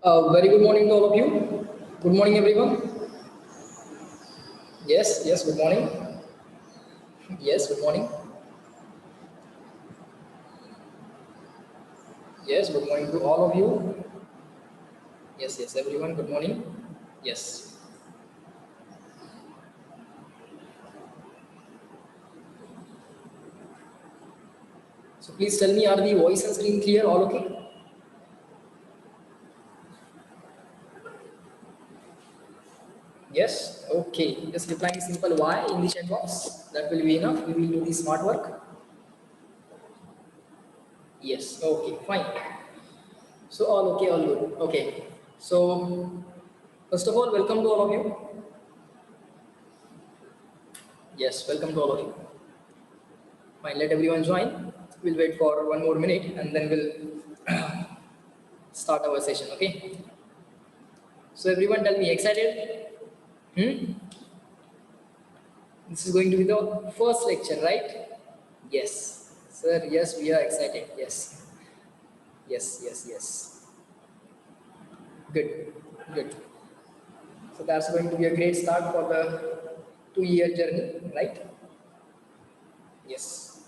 Very good morning to all of you. Good morning, everyone. Yes, good morning. Yes, good morning. Yes, good morning to all of you. Yes, everyone. Good morning. Yes. So please tell me, are the voice and screen clear? All okay? Yes. Okay. Just replying simple Y in the chat box. That will be enough. We will do the smart work. Yes. Okay. Fine. So all okay, all good. Okay. So first of all, welcome to all of you. Yes, welcome to all of you. Fine, let everyone join. We'll wait for one more minute and then we'll start our session, okay? So everyone tell me, excited? Hmm? This is going to be the first lecture, right? Yes. Sir, yes, we are excited. Yes. Yes. Good. Good. So that's going to be a great start for the 2 year journey, right? Yes.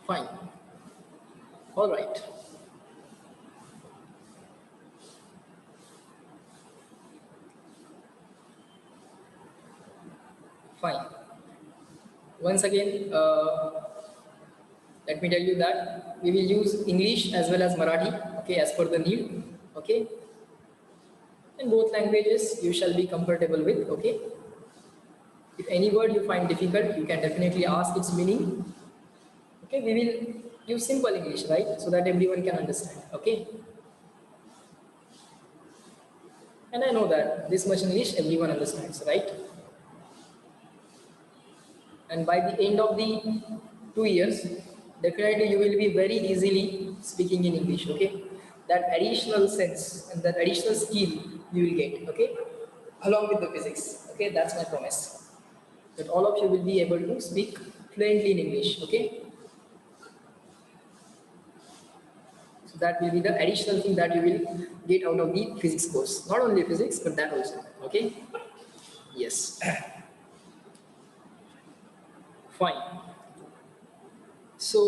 Fine. All right. Fine. Once again, let me tell you that we will use English as well as Marathi, okay, as per the need, okay. In both languages, you shall be comfortable with, okay. If any word you find difficult, you can definitely ask its meaning, okay. We will use simple English, right, so that everyone can understand, okay. And I know that this much English everyone understands, right. And by the end of the 2 years, definitely you will be very easily speaking in English, okay. That additional sense and that additional skill you will get, okay, along with the physics, okay. That's my promise, that all of you will be able to speak fluently in English, okay. So that will be the additional thing that you will get out of the physics course, not only physics but that also, okay. Yes. Fine. So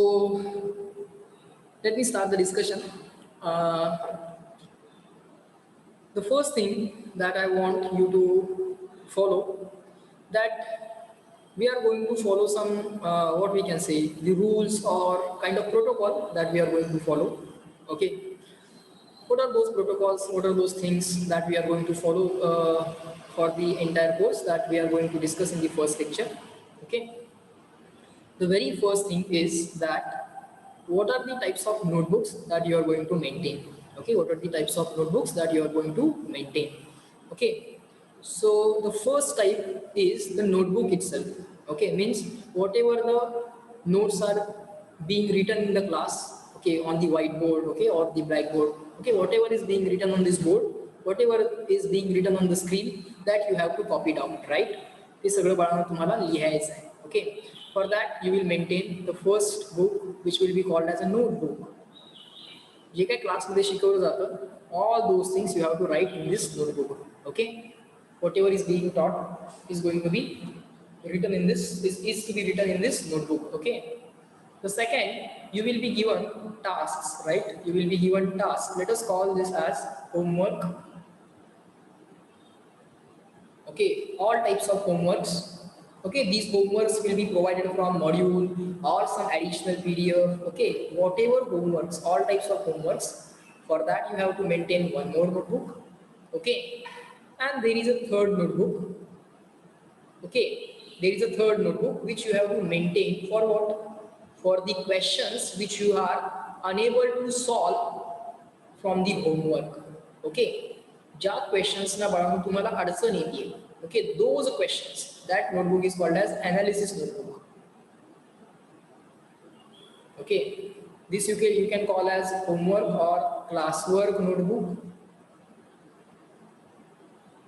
let me start the discussion. uh, the first thing that I want you to follow, that we are going to follow some what we can say the rules or kind of protocol that we are going to follow, okay. What are those protocols, what are those things that we are going to follow for the entire course that we are going to discuss in the first lecture, okay. The very first thing is that what are the types of notebooks that you are going to maintain, okay. What are the types of notebooks that you are going to maintain, okay. So the first type is the notebook itself, okay. Means whatever the notes are being written in the class, okay, on the whiteboard, okay, or the blackboard, okay, whatever is being written on this board, whatever is being written on the screen, that you have to copy down, right. हे सगळं बाळांनो तुम्हाला लिहायचं आहे, okay. For that you will maintain the first book which will be called as a notebook. जे काही क्लासमध्ये शिकवलं जातं, all those things you have to write in this notebook, okay. Whatever is being taught is going to be written in this, is to be written in this notebook, okay. The second, you will be given tasks, right. You will be given tasks, let us call this as homework, okay. All types of homeworks, okay. These homeworks will be provided from module or some additional PDF, okay. Whatever homeworks, all types of homeworks, for that you have to maintain one more notebook, okay. And there is a third notebook, okay. There is a third notebook which you have to maintain for what, for the questions which you are unable to solve from the homework, okay. ज्या questions ना बाळांनो तुम्हाला अडचण येते, okay, those questions, that notebook is called as analysis notebook, okay. This you can call as homework or classwork notebook.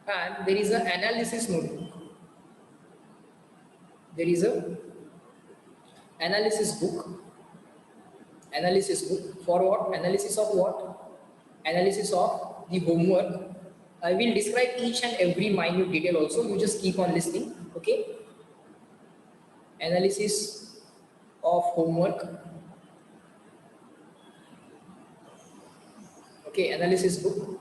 And there is an analysis notebook, there is a analysis book. Analysis book for what, analysis of what, analysis of the homework. I will describe each and every minute detail also. You just keep on listening. Okay. Analysis of homework. Okay. Analysis book.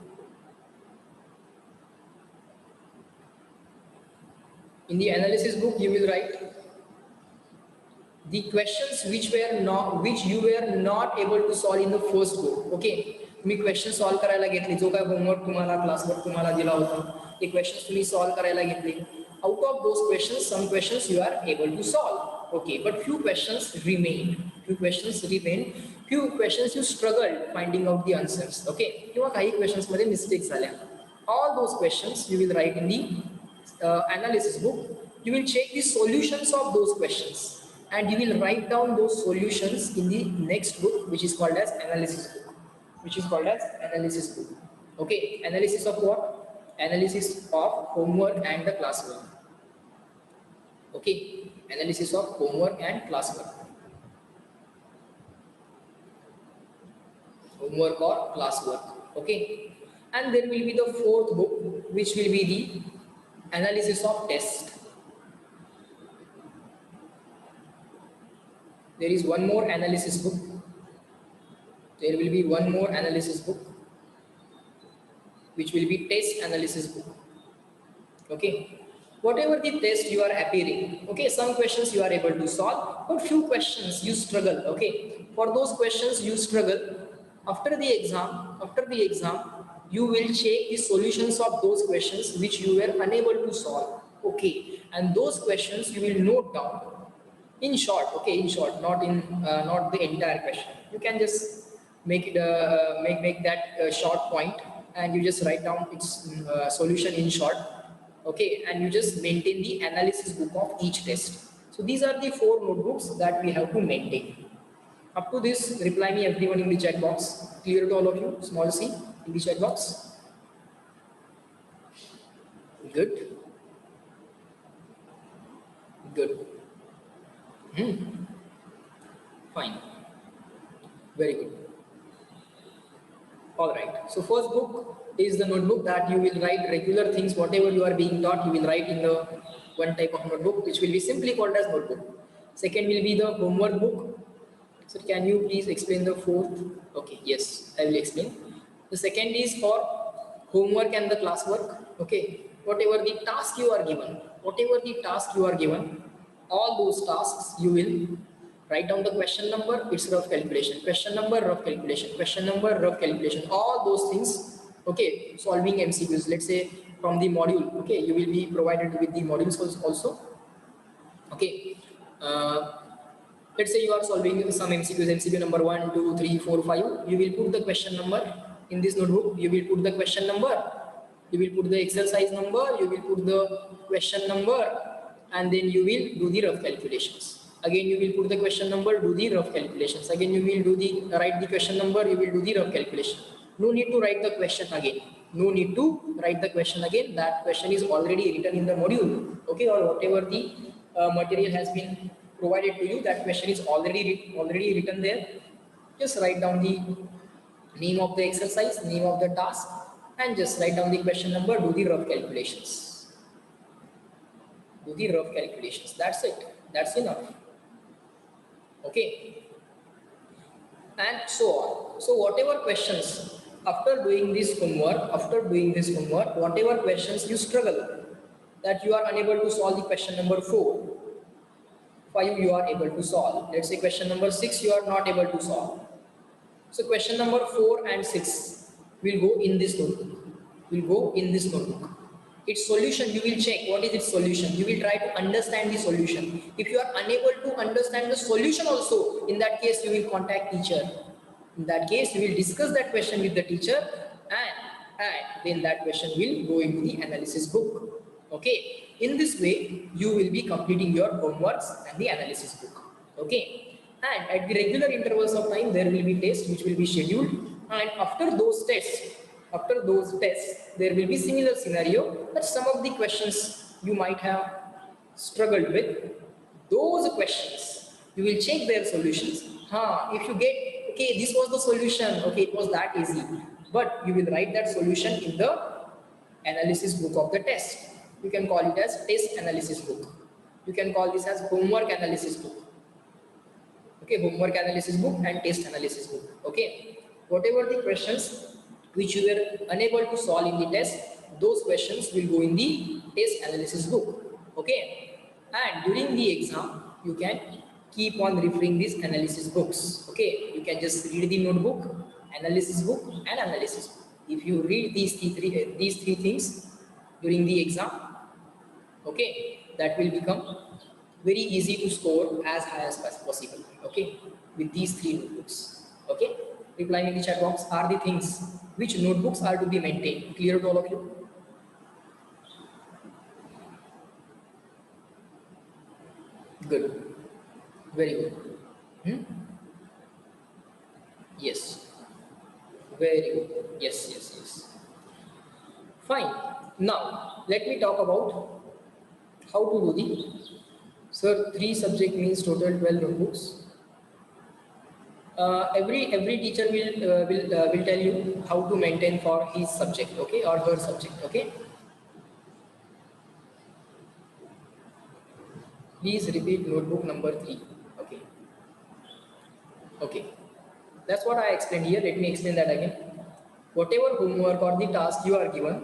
In the analysis book, you will write the questions which you were not able to solve in the first book. Okay. तुम्ही question solve करायला घेतली, जो काय homework तुम्हाला classwork तुम्हाला दिला होता, ते क्वेश्चन्स तुम्ही सॉल्व करायला घेतले. Out of those questions, some questions you are able to solve. Okay, but few questions remain. Few questions you struggled finding out the answers. Okay, किंवा काही questions मध्ये mistakes झाल्या. All those questions you will write in the analysis book. You will check the solutions of those questions and you will write down those solutions in the next book, which is called as analysis book. Okay, analysis of what? Analysis of homework and the classwork. Okay, analysis of homework and classwork. Homework or classwork. Okay, and there will be the fourth book, which will be the analysis of test. There is one more analysis book. There will be one more analysis book, which will be test analysis book. Okay, whatever the test you are appearing, okay, some questions you are able to solve, but few questions you struggle. Okay, for those questions you struggle, after the exam you will check the solutions of those questions which you were unable to solve. Okay, and those questions you will note down in short. Okay, in short, not the entire question. You can just make it make that short point and you just write down its solution in short. Okay, and you just maintain the analysis book of each test. So these are the 4 notebooks that we have to maintain. Up to this, reply me everyone in the chat box. Clear to all of you? Small c in the chat box. Good. Fine. Very good. All right. So first book is the notebook that you will write regular things, whatever you are being taught, you will write in the one type of notebook, which will be simply called as notebook. Second will be the homework book. So can you please explain the fourth? Okay, yes, I will explain. The second is for homework and the classwork. Okay, whatever the task you are given, all those tasks you will write down the question number, its rough calculation, question number, rough calculation, all those things. Okay, solving MCQs, let's say from the module. Okay, you will be provided with the modules also. Okay, let's say you are solving some MCQs, MCQ number 1, 2, 3, 4, 5. You will put the question number in this notebook. You will put the question number, you will put the exercise number, you will put the question number, and then you will do the rough calculations. Again, you will put the question number, do the rough calculations. Again, you will write the question number, you will do the rough calculation. No need to write the question again. That question is already written in the module. Okay, or whatever the material has been provided to you, that question is already written there. Just write down the name of the exercise, name of the task, and just write down the question number, do the rough calculations. That's it. That's enough. Okay, and so on. So whatever questions after doing this homework, whatever questions you struggle, that you are unable to solve the question number 4, 5 you are able to solve. Let's say question number 6 you are not able to solve. So question number 4 and 6 will go in this notebook. Its solution you will check. What is its solution? You will try to understand the solution. If you are unable to understand the solution also, in that case you will contact teacher. In that case you will discuss that question with the teacher, and then that question will go into the analysis book. Okay, in this way you will be completing your homeworks and the analysis book. Okay, and at the regular intervals of time there will be tests which will be scheduled, and after those tests there will be similar scenario that some of the questions you might have struggled with, those questions you will check their solutions. If you get, okay, this was the solution, okay, it was that easy, but you will write that solution in the analysis book of the test. You can call it as test analysis book. You can call this as homework analysis book. Okay, homework analysis book and test analysis book. Okay, whatever the questions which you were unable to solve in the test, those questions will go in the test analysis book. Okay, and during the exam you can keep on referring these analysis books. Okay, you can just read the notebook, analysis book and analysis book. If you read these three things during the exam, okay, that will become very easy to score as high as possible. Okay, with these three notebooks. Okay, replying in the chat box are the things which notebooks are to be maintained. Clear to all of you? Good, very good. Hmm? Yes, very good. Yes, yes, yes. Fine. Now let me talk about how to do the. Sir, three subject means total 12 notebooks. Every teacher will tell you how to maintain for his subject, okay, or her subject. Okay, please repeat notebook number 3. Okay, okay, that's what I explained here. Let me explain that again. Whatever homework or the task you are given,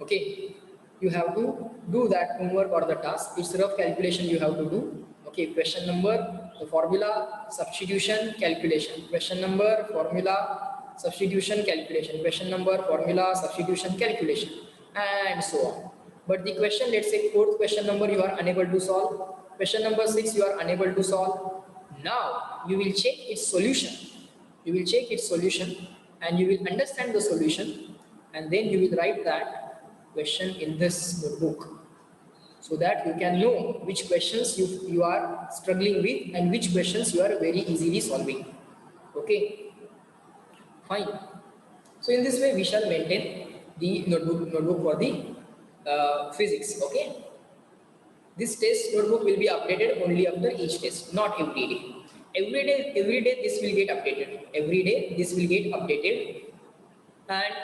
okay, you have to do that homework or the task. It's rough calculation you have to do. Okay, question number, the formula, substitution, calculation. Question number, formula, substitution, calculation. Question number, formula, substitution, calculation, and so on. But the question, let's say fourth question number you are unable to solve. Question number 6 you are unable to solve. Now you will check its solution. You will check its solution and you will understand the solution, and then you will write that question in this notebook, so that you can know which questions you are struggling with and which questions you are very easily solving. Okay, fine. So in this way we shall maintain the notebook for the physics. Okay, this test notebook will be updated only after each test, not every day. Every day this will get updated. Every day this will get updated, and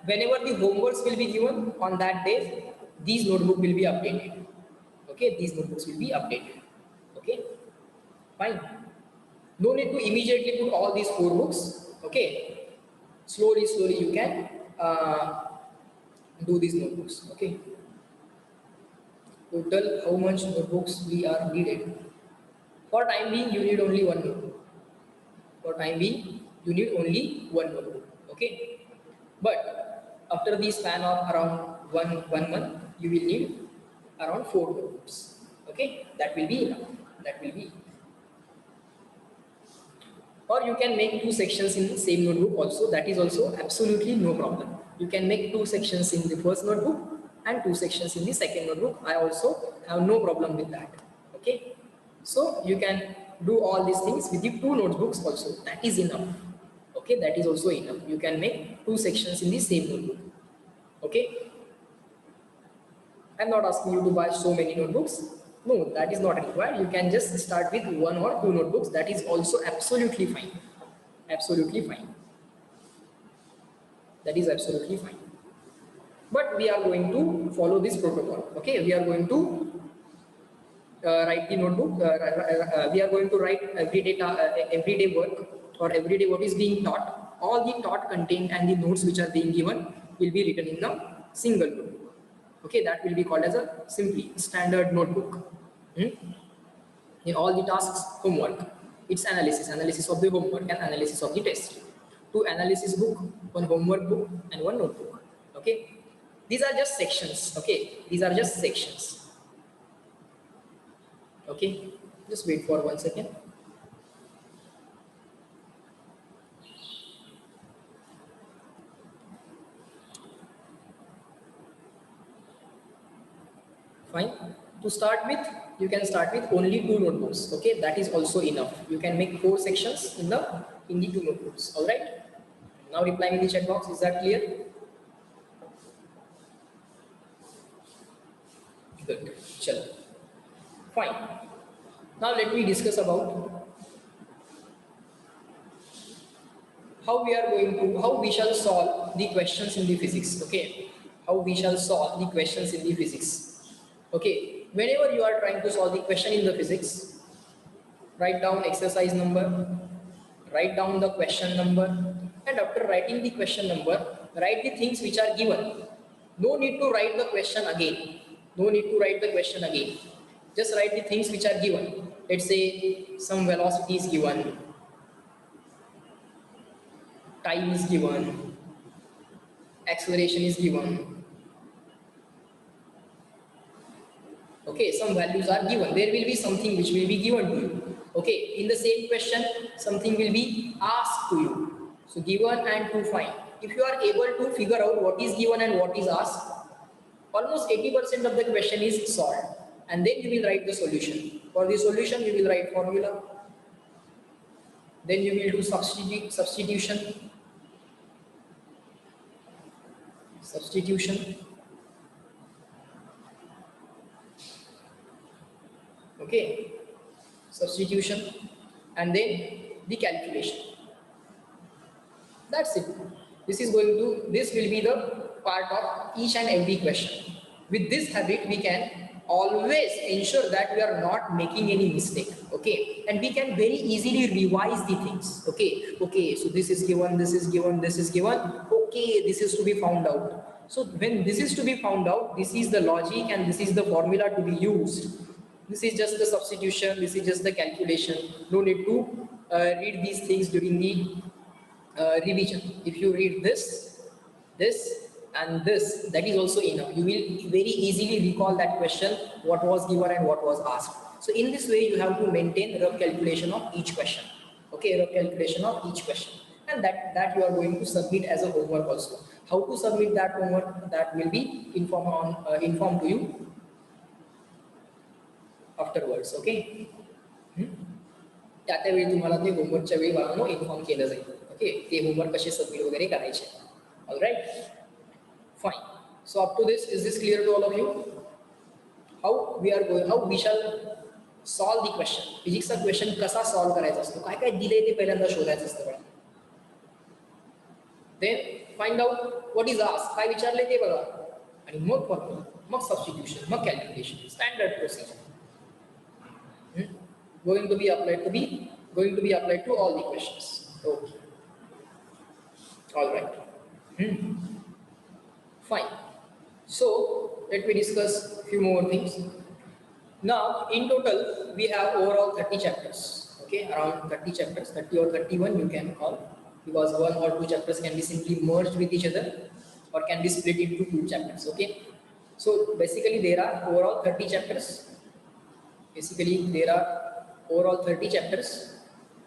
whenever the homeworks will be given on that day, these notebook will be updated. Okay, these notebooks will be updated. Okay, fine. No need to immediately put all these 4 books. Okay, slowly you can do these notebooks. Okay, total how much notebooks we are needed. For time being, you need only one notebook. For time being, you need only one notebook. Okay, but after the span of around one month, you will need around 4 notebooks. Okay, that will be enough. That will be. Or you can make 2 sections in the same notebook also. That is also absolutely no problem. You can make 2 sections in the first notebook and 2 sections in the second notebook. I also have no problem with that. Okay, so you can do all these things with the 2 notebooks also. That is enough. Okay, that is also enough. You can make 2 sections in the same notebook. Okay, I'm not asking you to buy so many notebooks. No, that is not required. You can just start with 1 or 2 notebooks. That is also absolutely fine. Absolutely fine. That is absolutely fine. But we are going to follow this protocol. Okay, we are going to write the notebook. We are going to write everyday work, or everyday what is being taught. All the taught content and the notes which are being given will be written in a single notebook. Okay, that will be called as a simply standard notebook. In all the tasks, homework, it's analysis of the homework and analysis of the test. 2 analysis book, 1 homework book, and 1 notebook. Okay, these are just sections. Okay, these are just sections. Okay, just wait for 1 second. Fine. To start with, you can start with only 2 notebooks. Okay, that is also enough. You can make 4 sections in the 2 notebooks. All right. Now reply in the chat box. Is that clear? Good. Chalo. Fine. Now let me discuss about how we shall solve the questions in the physics. Okay, how we shall solve the questions in the physics. Okay, whenever you are trying to solve the question in the physics, write down exercise number, write down the question number, and after writing the question number, write the things which are given. No need to write the question again. No need to write the question again. Just write the things which are given. Let's say some velocity is given, time is given, acceleration is given. Okay, some values are given. There will be something which will be given to you. Okay, in the same question, something will be asked to you. So given and to find. If you are able to figure out what is given and what is asked, almost 80% of the question is solved. And then you will write the solution. For the solution, you will write formula. Then you will do substitution. Okay, substitution, and then the calculation. That's it. This will be the part of each and every question. With this habit, we can always ensure that we are not making any mistake. Okay, and we can very easily revise the things. Okay, so this is given, this is given, this is given. Okay, this is to be found out. So when this is to be found out, this is the logic and this is the formula to be used. This is just the substitution, this is just the calculation. No need to read these things during the revision. If you read this, and this, that is also enough. You will very easily recall that question, what was given and what was asked. So in this way, you have to maintain rough calculation of each question. Okay, rough calculation of each question. And that you are going to submit as a homework also. How to submit that homework, that will be informed to you afterwards. Okay, त्यावेळी तुम्हाला ते होमवर्कच्या वेळी बाळांनो inform केलं जाईल. Okay, ते homework कसे submit वगैरे करायचे. All right, fine. So up to this clear to all of you? How we shall solve the question. फिजिक्सचा क्वेश्चन कसा सॉल्व करायचा असतो, काय काय दिलंय ते पहिल्यांदा शोधायचं असतं बघा. Then find out what is asked, काय विचारले ते बघा, आणि मग फॉर्म्युला, मग सबस्टिट्यूशन, मग calculation. Standard procedure. Going to be applied to all the questions. Okay. All right. Fine. So let me discuss a few more things. Now, in total, we have overall 30 chapters. Okay, around 30 chapters, 30 or 31 you can call, because one or two chapters can be simply merged with each other, or can be split into two chapters. Okay. So basically, there are overall 30 chapters.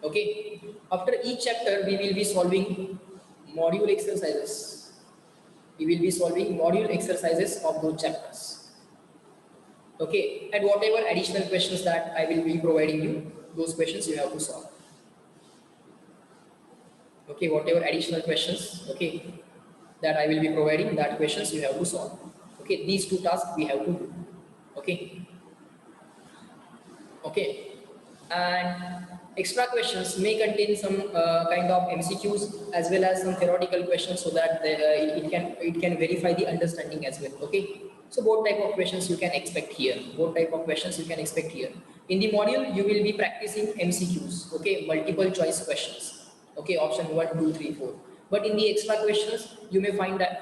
Okay, after each chapter we will be solving module exercises. Of those chapters. Okay, and whatever additional questions that I will be providing you, those questions you have to solve. Okay, whatever additional questions, okay, that I will be providing, that questions you have to solve. Okay, these two tasks we have to do. Okay, and extra questions may contain some kind of MCQs as well as some theoretical questions, so that it can verify the understanding as well. Okay, so both type of questions you can expect here. In the module, you will be practicing MCQs. Okay, multiple choice questions. Okay, option 1, 2, 3, 4. But in the extra questions, you may find that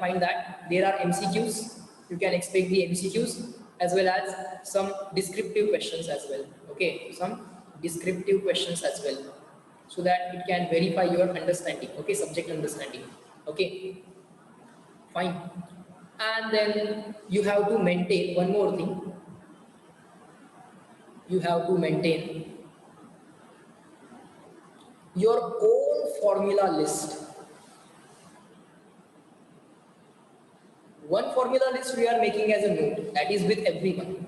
there are MCQs. You can expect the MCQs as well as some descriptive questions as well. Okay, some descriptive questions as well, so that it can verify your understanding. Okay, subject understanding. Okay, fine. And then you have to maintain one more thing. You have to maintain your own formula list. One formula list we are making as a note, that is with everyone.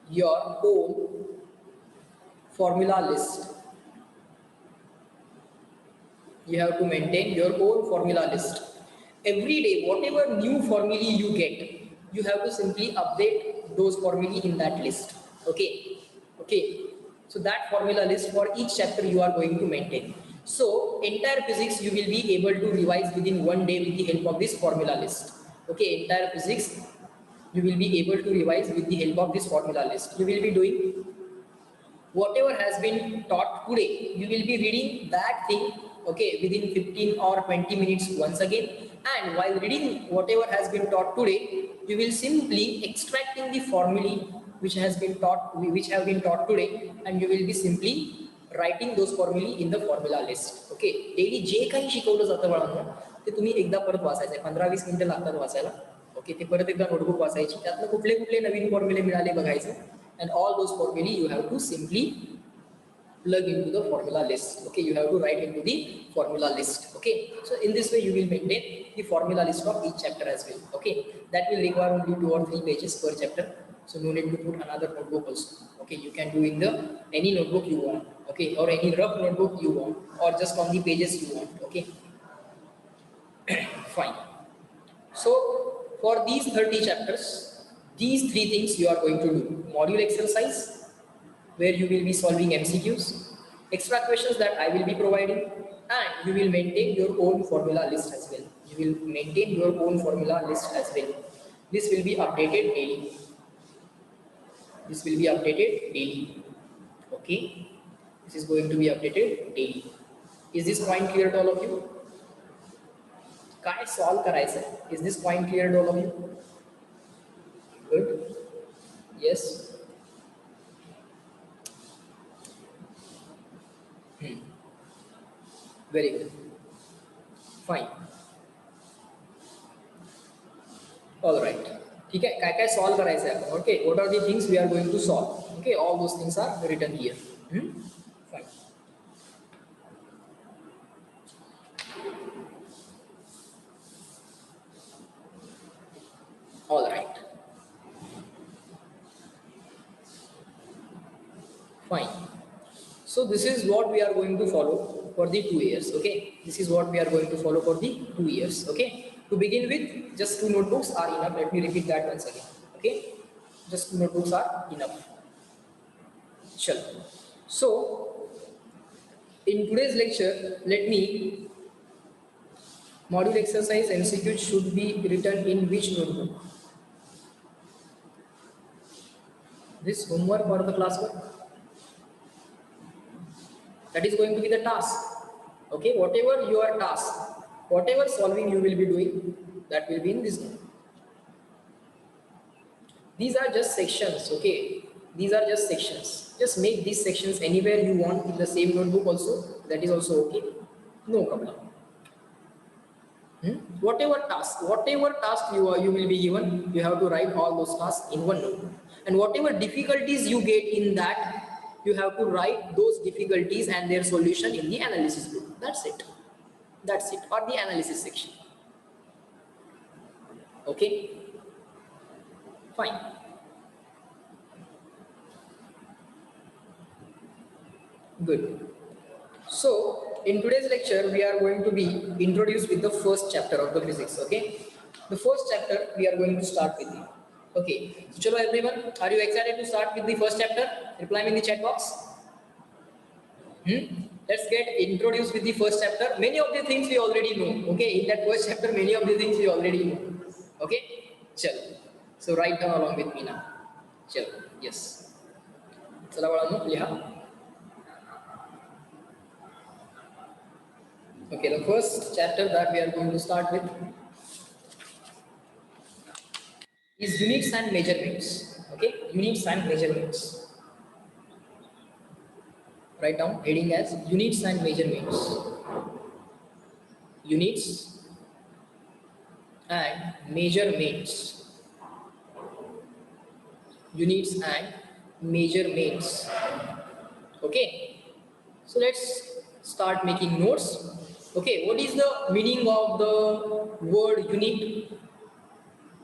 Your own formula list. You have to maintain your own formula list. Every day, whatever new formulae you get, you have to simply update those formulae in that list. Okay. So that formula list for each chapter you are going to maintain. So entire physics you will be able to revise within one day with the help of this formula list. Okay, entire physics you will be able to revise with the help of this formula list. You will be doing whatever has been taught today. You will be reading that thing, okay, within 15 or 20 minutes once again. And while reading whatever has been taught today, you will simply extracting the formulae which has been taught, which have been taught today, and you will be simply writing those formulae in the formula list. Okay, daily जे काही शिकवलं जातं बाळांनो ते तुम्ही एकदा परत वाचायचं आहे. 15-20 मिनिटं लागतात वाचायला. ओके, ते परत एकदा नोटबुक वाचायची, त्यातनं कुठले कुठले नवीन फॉर्म्युले मिळाले बघायचं. And all those formulae you have to simply plug into the formula list. Okay, you have to write into the formula list. Okay, so in this way you will maintain the formula list of each chapter as well. Okay, that will require only 2 or 3 pages per chapter, so no need to put another notebook also. Okay, you can do in the any notebook you want. Okay, or any rough notebook you want, or just on the pages you want. Okay, fine. So for these 30 chapters, these 3 things you are going to do: module exercise, where you will be solving MCQs, extra questions that I will be providing, and you will maintain your own formula list as well. You will maintain your own formula list as well. This will be updated daily. This will be updated daily. Okay, this is going to be updated daily. Is this point clear to all of you? काय solve करायचं? Is this point clear to all of you? Good. Yes. Very good. Fine. All right. ठीक है. काय काय solve करायचं आहे? Okay. What are the things we are going to solve? Okay. All those things are written here. Fine. All right. Fine. So this is what we are going to follow for the 2 years. Okay, this is what we are going to follow for the 2 years. Okay, to begin with, just 2 notebooks are enough. Let me repeat that once again. Okay, just 2 notebooks are enough. Sure. So in today's lecture, let me module exercise MCQ should be written in which notebook? This homework or the classwork? That is going to be the task. Okay, whatever your task, whatever solving you will be doing, that will be in this notebook. These are just sections. Okay, these are just sections. Just make these sections anywhere you want in the same notebook also. That is also okay. No problem. Whatever task you will be given, you have to write all those tasks in one notebook. And whatever difficulties you get in that, you have to write those difficulties and their solution in the analysis book. That's it. That's it. Or the analysis section. Okay. Fine. Good. So in today's lecture, we are going to be introduced with the first chapter of the physics. Okay. The first chapter we are going to start with it. Okay, so chalo everyone, are you excited to start with the first chapter? Reply me in the chat box. Let's get introduced with the first chapter. Many of the things we already know. Okay, in that first chapter, many of the things we already know. Okay, chalo. So write down along with me now. Chalo, yes. Chala balanno, liha. Okay, the first chapter that we are going to start with is units and measurements. Okay, units and measurements. Write down heading as units and measurements. Units and measurements. Units and measurements. Okay, so let's start making notes. Okay, what is the meaning of the word unit?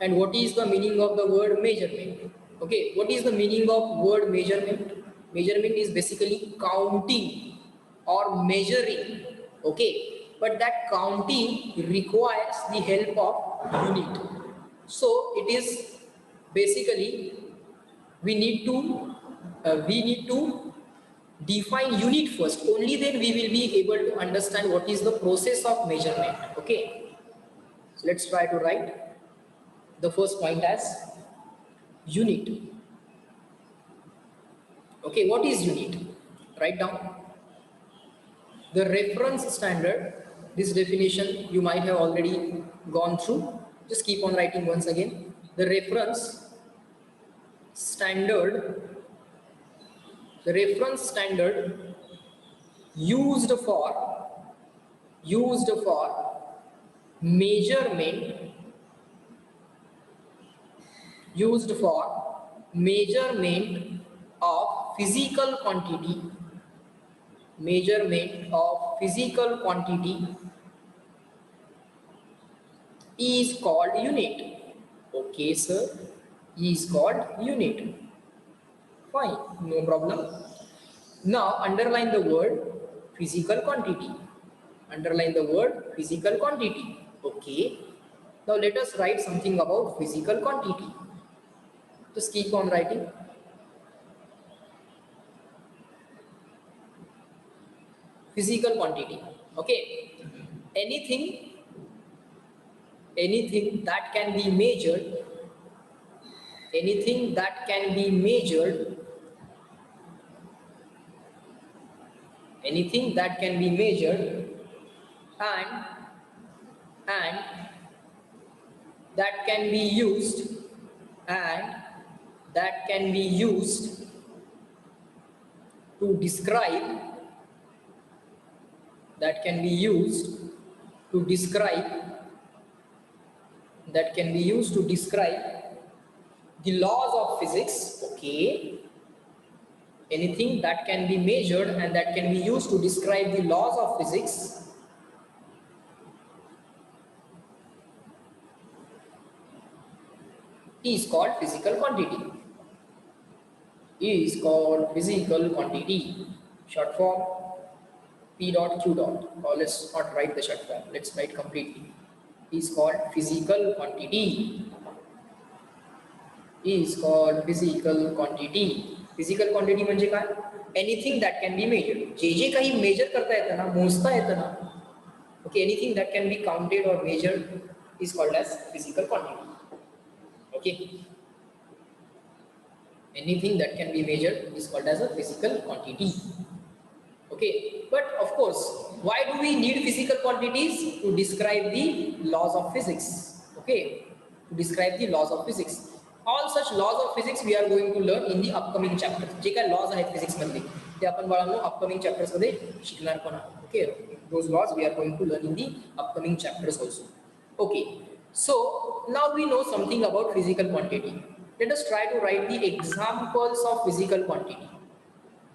And what is the meaning of the word measurement? Okay, what is the meaning of word measurement? Measurement is basically counting or measuring. Okay, but that counting requires the help of unit. So it is basically we need to define unit first. Only then we will be able to understand what is the process of measurement. Okay. So let's try to write the first point as unit. Okay, what is unit? Write down the reference standard. This definition you might have already gone through. Just keep on writing once again. The reference standard, the reference standard used for measurement of physical quantity, is called unit. Okay, sir, is called unit. Fine, no problem. Now underline the word physical quantity. Underline the word physical quantity. Okay. Now let us write something about physical quantity. Just keep on writing. Physical quantity. Okay. Anything that can be measured, anything that can be measured, anything that can be measured and that can be used to describe, that can be used to describe the laws of physics. Okay. Anything that can be measured and that can be used to describe the laws of physics is called physical quantity. Is called physical quantity. Short form P dot Q dot. Or let's not write the short form. Let's write completely. Is called physical quantity. Is called physical quantity. Physical quantity म्हणजे काय? Anything that can be measured. जे काही measure करता येतं ना, मोजता येतं ना. Okay, anything that can be counted or measured is called as physical quantity. Okay. Anything that can be measured is called as a physical quantity. Okay, but of course, why do we need physical quantities? To describe the laws of physics. Okay, to describe the laws of physics. All such laws of physics we are going to learn in the upcoming chapters. जे काय laws आहेत physics मध्ये ते आपण बाळांनो upcoming chapters मध्ये शिकणार पण आहोत. Okay, those laws we are going to learn in the upcoming chapters also. Okay, so now we know something about physical quantity. Let us try to write the examples of physical quantity.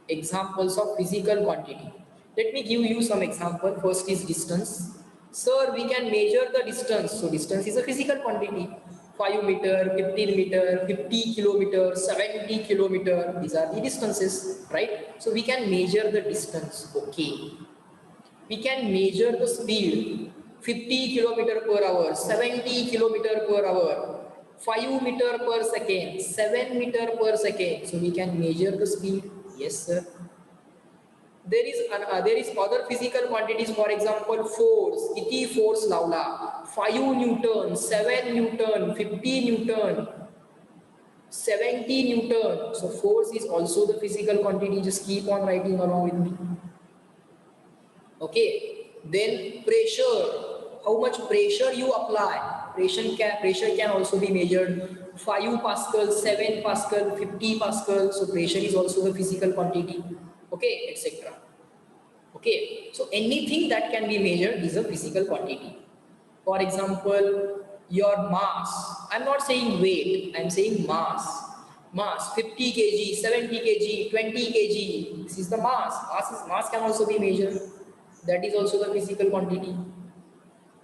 Examples of physical quantity. Let me give you some example. First is distance. Sir, we can measure the distance. So distance is a physical quantity. 5 meter, 15 meter, 50 kilometer, 70 kilometer. These are the distances, right? So we can measure the distance. Okay. We can measure the speed. 50 kilometer per hour, 70 kilometer per hour, 5 meter per second, 7 meter per second. So we can measure the speed. Yes, sir. There is other physical quantities. For example, force. किती force लावला? 5 Newton, 7 Newton, 50 Newton, 70 Newton. So force is also the physical quantity. Just keep on writing along with me. Okay. Then pressure. How much pressure you apply? Pressure can also be measured. 5 Pascal, 7 Pascal, 50 Pascal. So pressure is also the physical quantity. Okay, etc. Okay, so anything that can be measured is a physical quantity. For example, your mass. I'm not saying weight, I'm saying mass. Mass 50 kg, 70 kg, 20 kg. This is the mass. Mass can also be measured. That is also the physical quantity.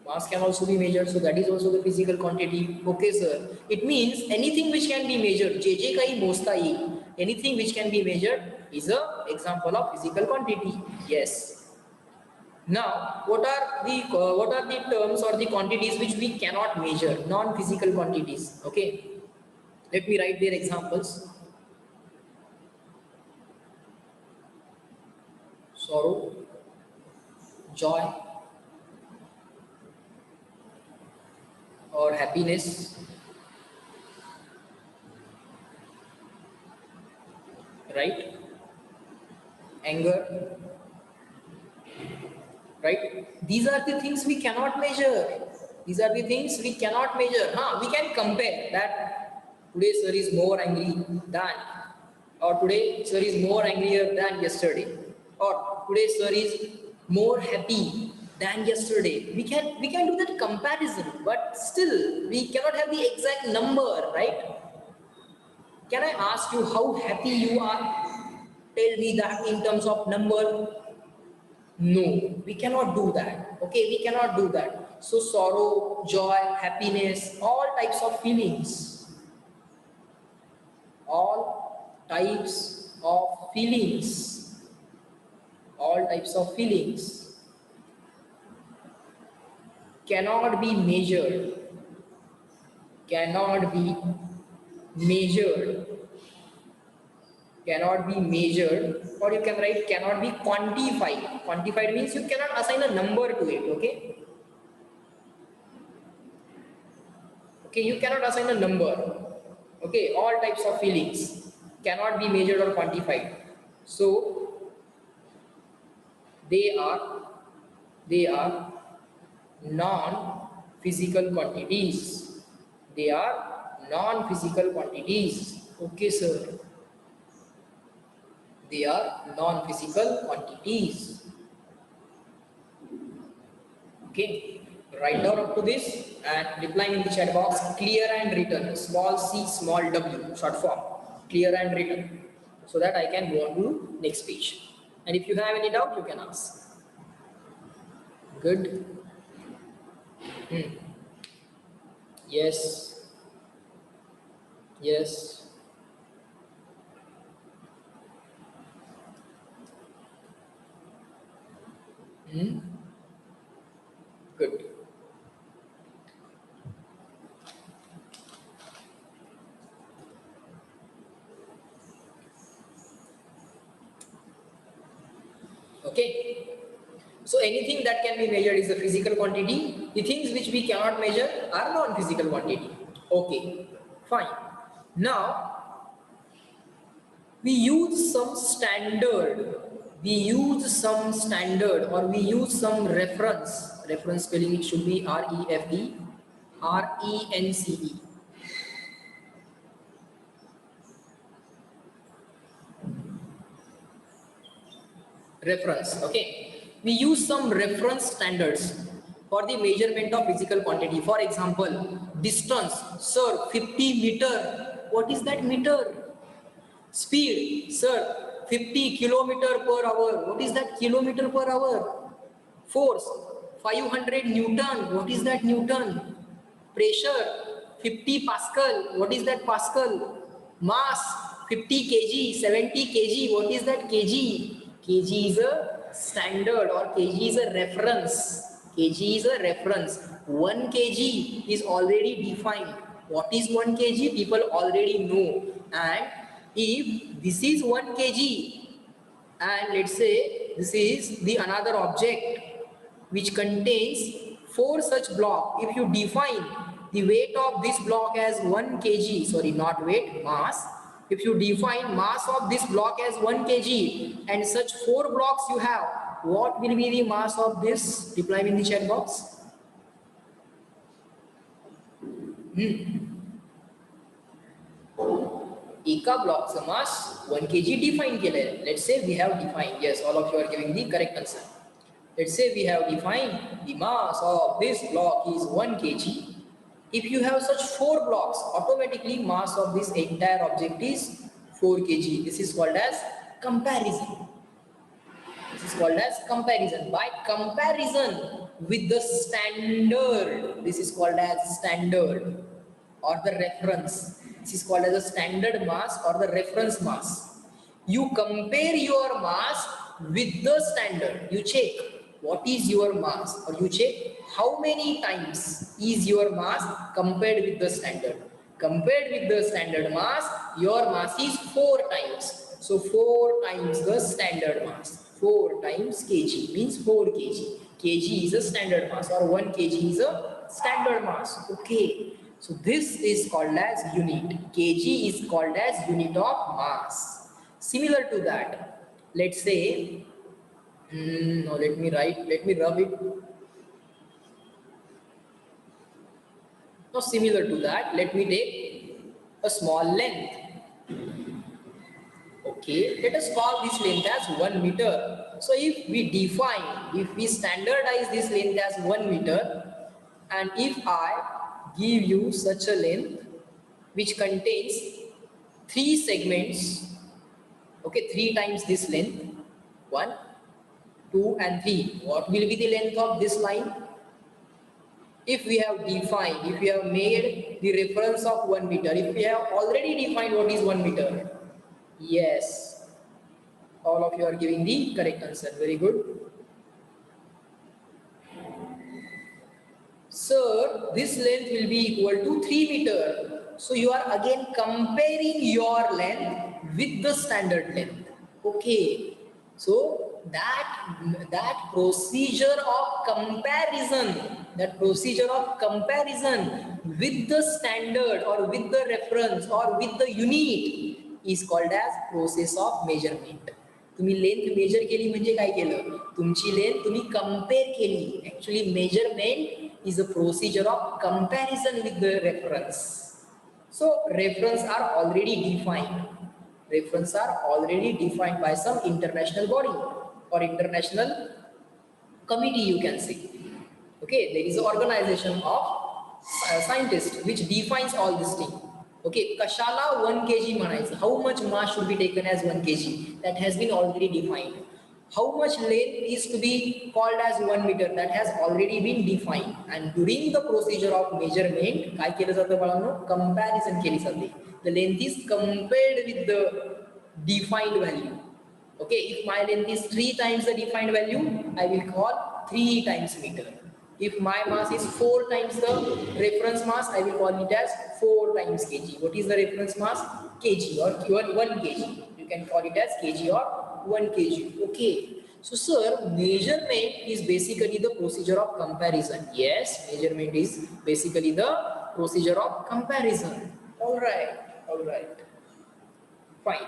Mass can also be measured, so that is also the physical quantity. Okay, sir. It means anything which can be measured, जे काही मोजता येईल, anything which can be measured is a example of physical quantity. Yes. Now, what are the terms or the quantities which we cannot measure? Non-physical quantities. Okay. Let me write their examples. sorrow, joy, or happiness, right? Anger, right? These are the things we cannot measure. These are the things we cannot measure. Huh? We can compare that today sir is more angry than, or today sir is more angrier than yesterday, or today sir is more happy than yesterday. We can do that comparison, but still we cannot have the exact number, right? Can I ask you how happy you are? Tell me that in terms of number. No, we cannot do that. Okay, we cannot do that. So, sorrow, joy, happiness, all types of feelings, all types of feelings, all types of feelings cannot be measured, cannot be measured, cannot be measured, or you can write cannot be quantified. Quantified means you cannot assign a number to it, okay? Okay, you cannot assign a number. Okay, all types of feelings cannot be measured or quantified. So they are non-physical quantities. They are non-physical quantities. Okay, sir. They are non-physical quantities. Okay, write down up to this and reply in the chat box clear and written, small c, small w, short form, clear and written, so that I can go on to next page. And if you have any doubt, you can ask. Good. Yes. Yes. Good. Okay. So anything that can be measured is a physical quantity. The things which we cannot measure are non-physical quantity. Okay, fine. Now we use some standard. We use some standard, or we use some reference. Reference spelling it should be REFERENCE. Reference. Okay, we use some reference standards for the measurement of physical quantity. For example, distance, sir, 50 meter. What is that meter? Speed, sir, 50 kilometer per hour. What is that kilometer per hour? Force, 500 Newton. What is that Newton? Pressure, 50 Pascal. What is that Pascal? Mass, 50 kg, 70 kg. What is that kg? Kg is a standard, or kg is a reference. Kg is a reference. 1 kg is already defined. What is 1 kg? People already know. And if this is 1 kg, and let's say this is the another object which contains 4 such block, if you define the weight of this block as 1 kg, sorry, not weight, mass. If you define mass of this block as 1 kg and such 4 blocks you have, what will be the mass of this? Reply in the chat box. एका ब्लॉकचं मास 1 kg define केलं आहे. Let's say we have defined, yes, all of you are giving the correct answer. Let's say we have defined the mass of this block is 1 kg. If you have such 4 blocks, automatically mass of this entire object is 4 kg. This is called as comparison. This is called as comparison. By comparison with the standard, this is called as standard or the reference. This is called as a standard mass or the reference mass. You compare your mass with the standard. You check what is your mass, or you check how many times is your mass compared with the standard. Compared with the standard mass, your mass is 4 times. So 4 times the standard mass. 4 times kg means 4 kg. Kg is a standard mass, or 1 kg is a standard mass. Okay. So this is called as unit. Kg is called as unit of mass. Similar to that, let's say, no, let me rub it. Now, similar to that, let me take a small length. Okay, let us call this length as 1 meter. So if we standardize this length as 1 meter, and if I give you such a length which contains 3 segments, okay, 3 times this length, 1, 2 and 3, what will be the length of this line? If we have made the reference of 1 meter, if we have already defined what is 1 meter, yes, all of you are giving the correct answer. Very good. Sir, this length will be equal to 3 meter. So you are again comparing your length with the standard length. Okay. So that procedure of comparison with the standard or with the reference or with the unit is called as process of measurement. तुम्ही length major केली म्हणजे काय केलं, तुमची length तुम्ही compare केली. Actually measurement is a procedure of comparison with the reference. So reference are already defined by some international body or international committee, you can say. Okay, there is an organization of scientists which defines all this thing. Okay, kashala 1 kg म्हणायचं. How much mass should be taken as 1 kg? That has been already defined. How much length is to be called as 1 meter? That has already been defined. And during the procedure of measurement, काय केलं जातं बाळांनो? Comparison केली जाते. The length is compared with the defined value. Okay, if my length is 3 times the defined value, I will call 3 times meter. If my mass is 4 times the reference mass, I will call it as 4 times kg. What is the reference mass? Kg or 1 kg. You can call it as kg or 1 kg. Okay. So, sir, measurement is basically the procedure of comparison. Yes, measurement is basically the procedure of comparison. All right. Fine.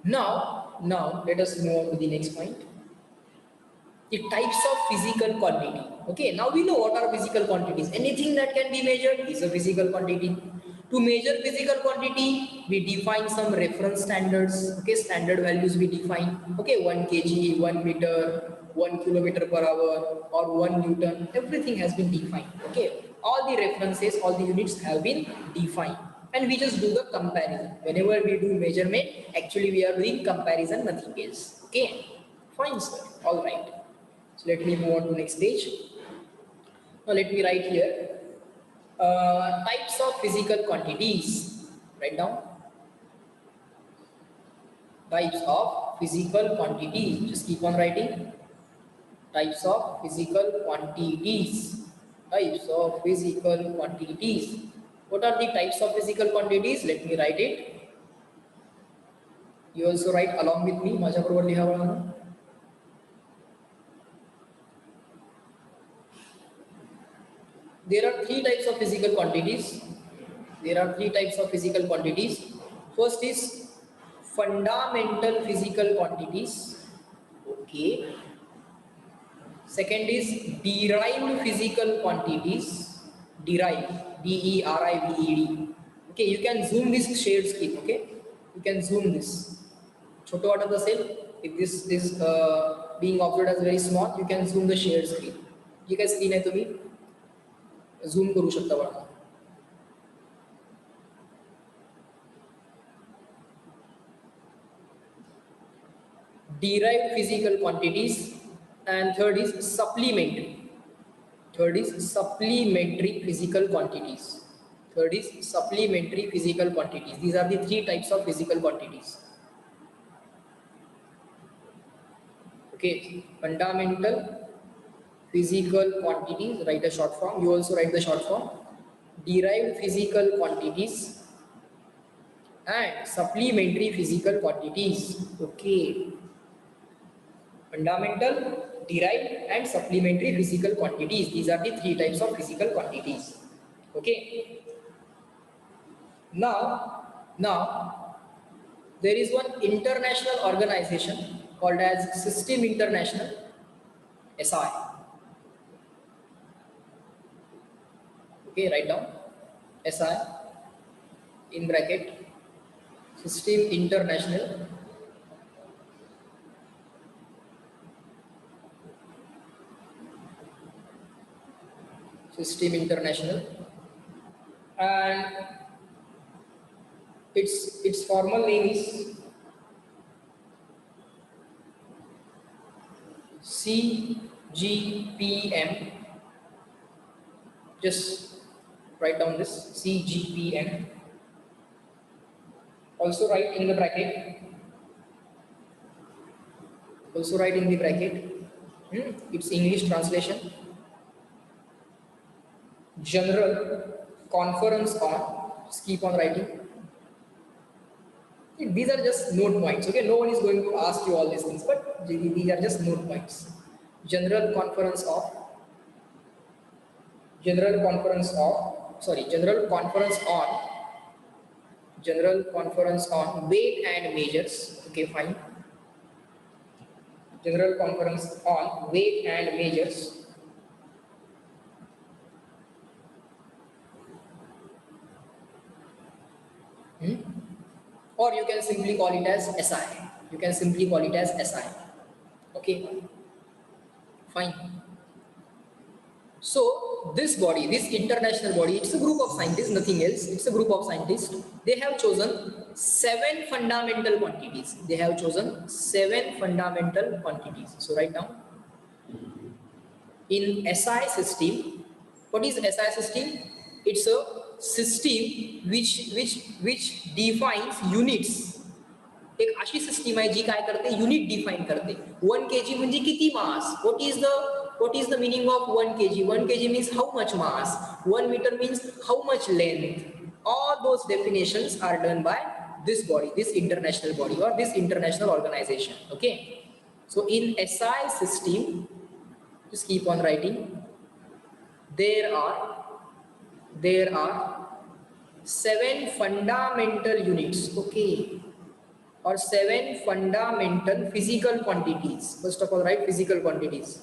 Now let us move on to the next point. The types of physical quantity. Okay, now we know what are physical quantities. Anything that can be measured is a physical quantity. To measure physical quantity, we define some reference standards. Okay, standard values we define. Okay, 1 kg, 1 meter, 1 kilometer per hour, or 1 newton. Everything has been defined. Okay, all the references, all the units have been defined. And we just do the comparison. Whenever we do measurement, actually we are doing comparison, nothing else. Okay, fine, sir. All right. So let me move on to next page. Now let me write here types of physical quantities. Write down types of physical quantities. Just keep on writing. Types of physical quantities. Types of physical quantities. What are the types of physical quantities? Let me write it. You also write along with me. माझ्याबरोबर लिहा बाळांनो. There are 3 types of physical quantities. First is fundamental physical quantities. Okay. Second is derived physical quantities. Derived, D-E-R-I-V-E-D. Okay, you can zoom this shared screen. Okay, you can zoom this. छोटं वाटत असेल, if this is being observed as very small, you can zoom the shared screen. जी काय screen आहे तुम्ही झूम करू शकता बाळा. Derived physical quantities, and third is supplementary. Physical quantities. These are the 3 types of physical quantities. Okay, fundamental physical quantities, write a short form. You also write the short form. Derived physical quantities and supplementary physical quantities. Okay. Fundamental, derived and supplementary physical quantities. These are the three types of physical quantities. Okay. Now there is one international organization called as System International, SI. Okay, write down SI in bracket, System International. System International, and its formal name is CGPM. Just write down this CGPM. Also write in the bracket. Its English translation: General Conference on. Just keep on writing. These are just note points. Okay, no one is going to ask you all these things, but these are just note points. General Conference of. General Conference on weight and measures. Okay, fine. General Conference on weight and measures. Or you can simply call it as SI. Okay, fine. So this body, this international body, it's a group of scientists, nothing else. It's a group of scientists. They have chosen 7 fundamental quantities. So write down. In SI system, what is SI system? It's a system which defines units. एक अशी system आहे जी काय करते, unit define करते. 1 kg म्हणजे किती मास. What is the meaning of 1 kg? 1 kg means how much mass. 1 meter means how much length. All those definitions are done by this body, this international body or this international organization. Okay. So in SI system, just keep on writing. There are 7 fundamental units. Okay. Or 7 fundamental physical quantities. First of all, write physical quantities.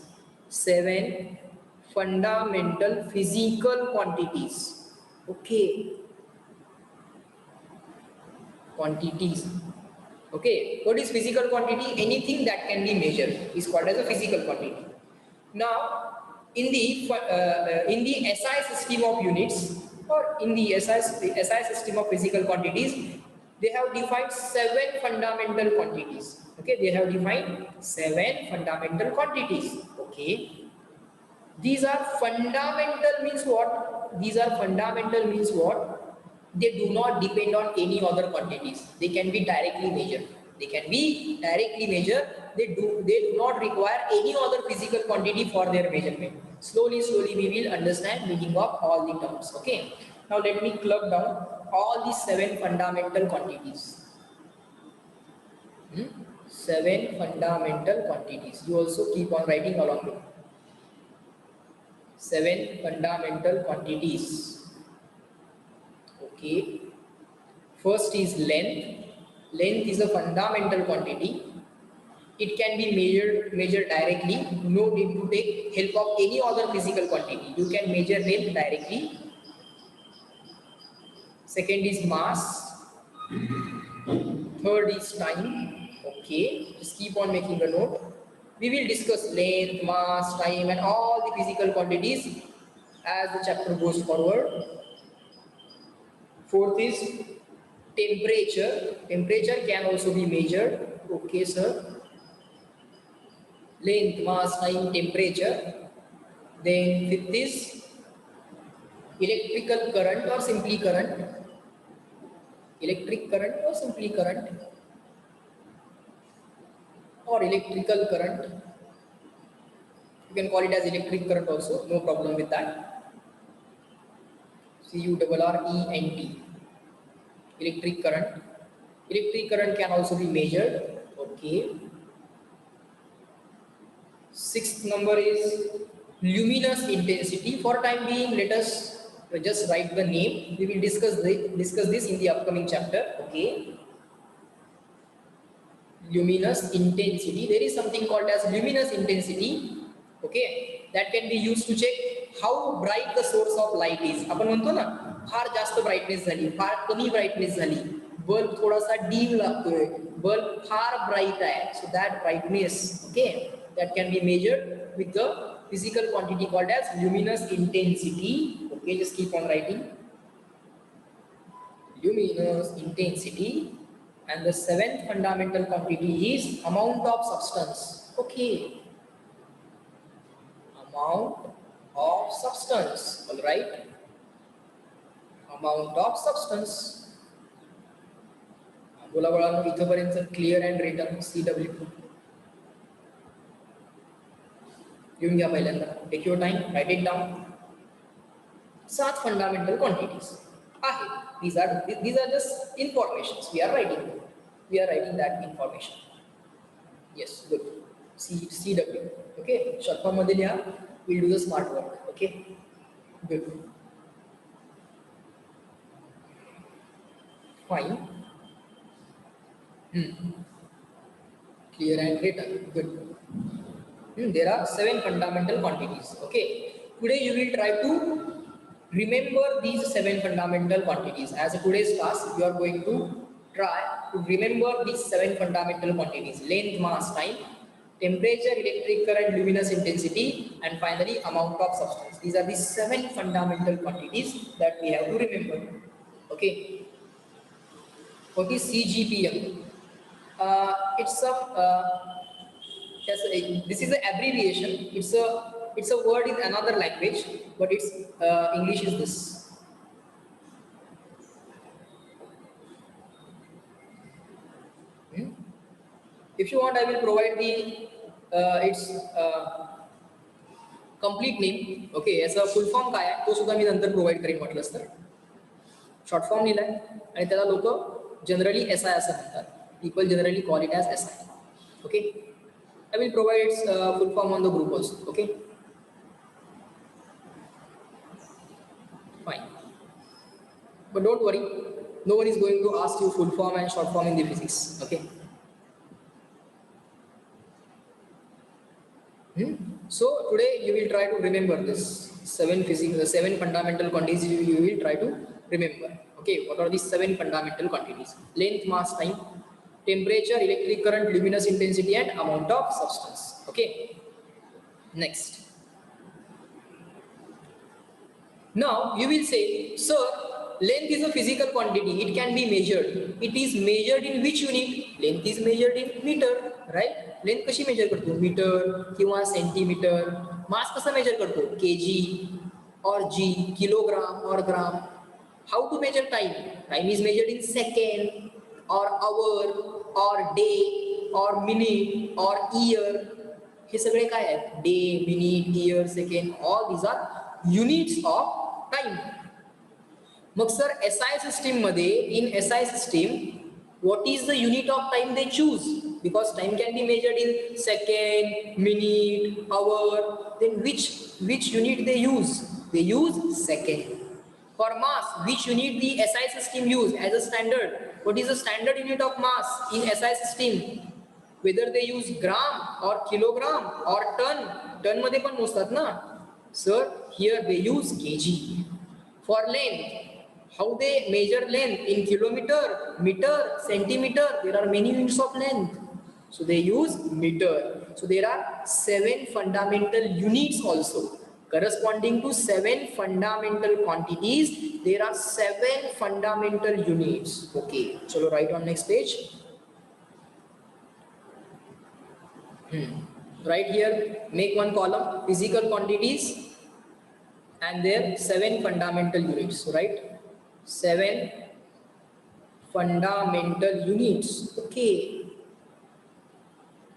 7 fundamental physical quantities. Okay. Quantities. Okay. What is physical quantity? Anything that can be measured is called as a physical quantity. Now, in the SI system of units, or in the SI system of physical quantities, they have defined 7 fundamental quantities. Okay, they have defined 7 fundamental quantities. Okay, these are fundamental means what? They do not depend on any other quantities. They can be directly measured. They do not require any other physical quantity for their measurement. Slowly we will understand meaning of all the terms. Okay. Now let me club down all these 7 fundamental quantities. 7 fundamental quantities. You also keep on writing along with 7 fundamental quantities. Okay. First is length. Length is a fundamental quantity. It can be measured directly. No need to take help of any other physical quantity. You can measure length directly. Second is mass. Third is time. Okay, just keep on making a note. We will discuss length, mass, time and all the physical quantities as the chapter goes forward. Fourth is temperature. Temperature can also be measured. Okay, sir. Length, mass, time, temperature. Then fifth is electrical current or simply current. Electric current or simply current. Or electrical current. You can call it as electric current also, no problem with that. CURRENT. Electric current. Electric current can also be measured. Okay. Sixth number is luminous intensity. For time being, let us just write the name. We will discuss this in the upcoming chapter. Okay. Luminous intensity. There is something called as luminous intensity. Okay. That can be used to check how bright the source of light is. आपण म्हणतो ना, फार जास्त brightness झाली, फार कमी brightness झाली, bulb थोडासा deem लागतोय, bulb फार bright आहे. So that brightness, okay, that can be measured with the physical quantity called as luminous intensity. Okay, just keep on writing. Luminous intensity. And the seventh fundamental quantity is amount of substance. Okay. Amount of substance. All right. Amount of substance. बोला बाळांनो, इथपर्यंत clear and written CW. लिहून घ्या पहिल्यांदा. Take your time, write it down. 7 fundamental quantities आहेत. These are just informations we are writing. We are writing that information. Yes, good. CW. Okay. Short form मध्ये लिहा. We'll do the smart work. Okay. Good. Fine. Clear and written. Good. There are 7 fundamental quantities. Okay. Today you will try to remember these 7 fundamental quantities. As today's class, you are going to try to remember these 7 fundamental quantities: length, mass, time, temperature, electric current, luminous intensity, and finally amount of substance. These are the 7 fundamental quantities that we have to remember. Okay. What is CGPM? This is an abbreviation. It's a word in another language, but its English is this. If you want, I will provide its complete name. Okay, याचा full form काय आहे तो सुद्धा मी नंतर provide करेन म्हटलंच तर. Short form लिहिलाय आणि त्याला लोक जनरली SI असं म्हणतात. People generally call it as SI. Okay, I will provide its full form on the group also. Okay. Fine. But don't worry, no one is going to ask you full form and short form in the physics. Okay. So today you will try to remember this 7 fundamental quantities. You will try to remember. Okay, what are these 7 fundamental quantities? Length, mass, time, temperature, electric current, luminous intensity, and amount of substance. Okay. Next. Now you will say, sir, length is a physical quantity. It can be measured. It is measured in which unit? Length is measured in meter, right? Length कशी measure करतो? Metre किंवा centimetre. Mass कसा measure करतो? kg or g, kilogram or gram. How to measure time? Time is measured in second or hour or day or minute or year. हे सगळे काय आहेत? Day, minute, year, second. All these are units of time. Mug sir SI system मध्ये, in SI system, what is the unit of time they choose? Because time can be measured in second, minute, hour. Then which unit they use? They use second. For mass, which unit the SI system use as a standard? What is the standard unit of mass in SI system? Whether they use gram or kilogram or ton. Ton मध्ये पण मोजतात ना. Sir, here they use kg. For length, how they measure length? In kilometer, meter, centimeter. There are many units of length. So they use meter. So there are 7 fundamental units also. Corresponding to 7 fundamental quantities, there are 7 fundamental units. Okay, so write on next page. Right here, make one column, physical quantities and their 7 fundamental units. So write 7 fundamental units. Okay,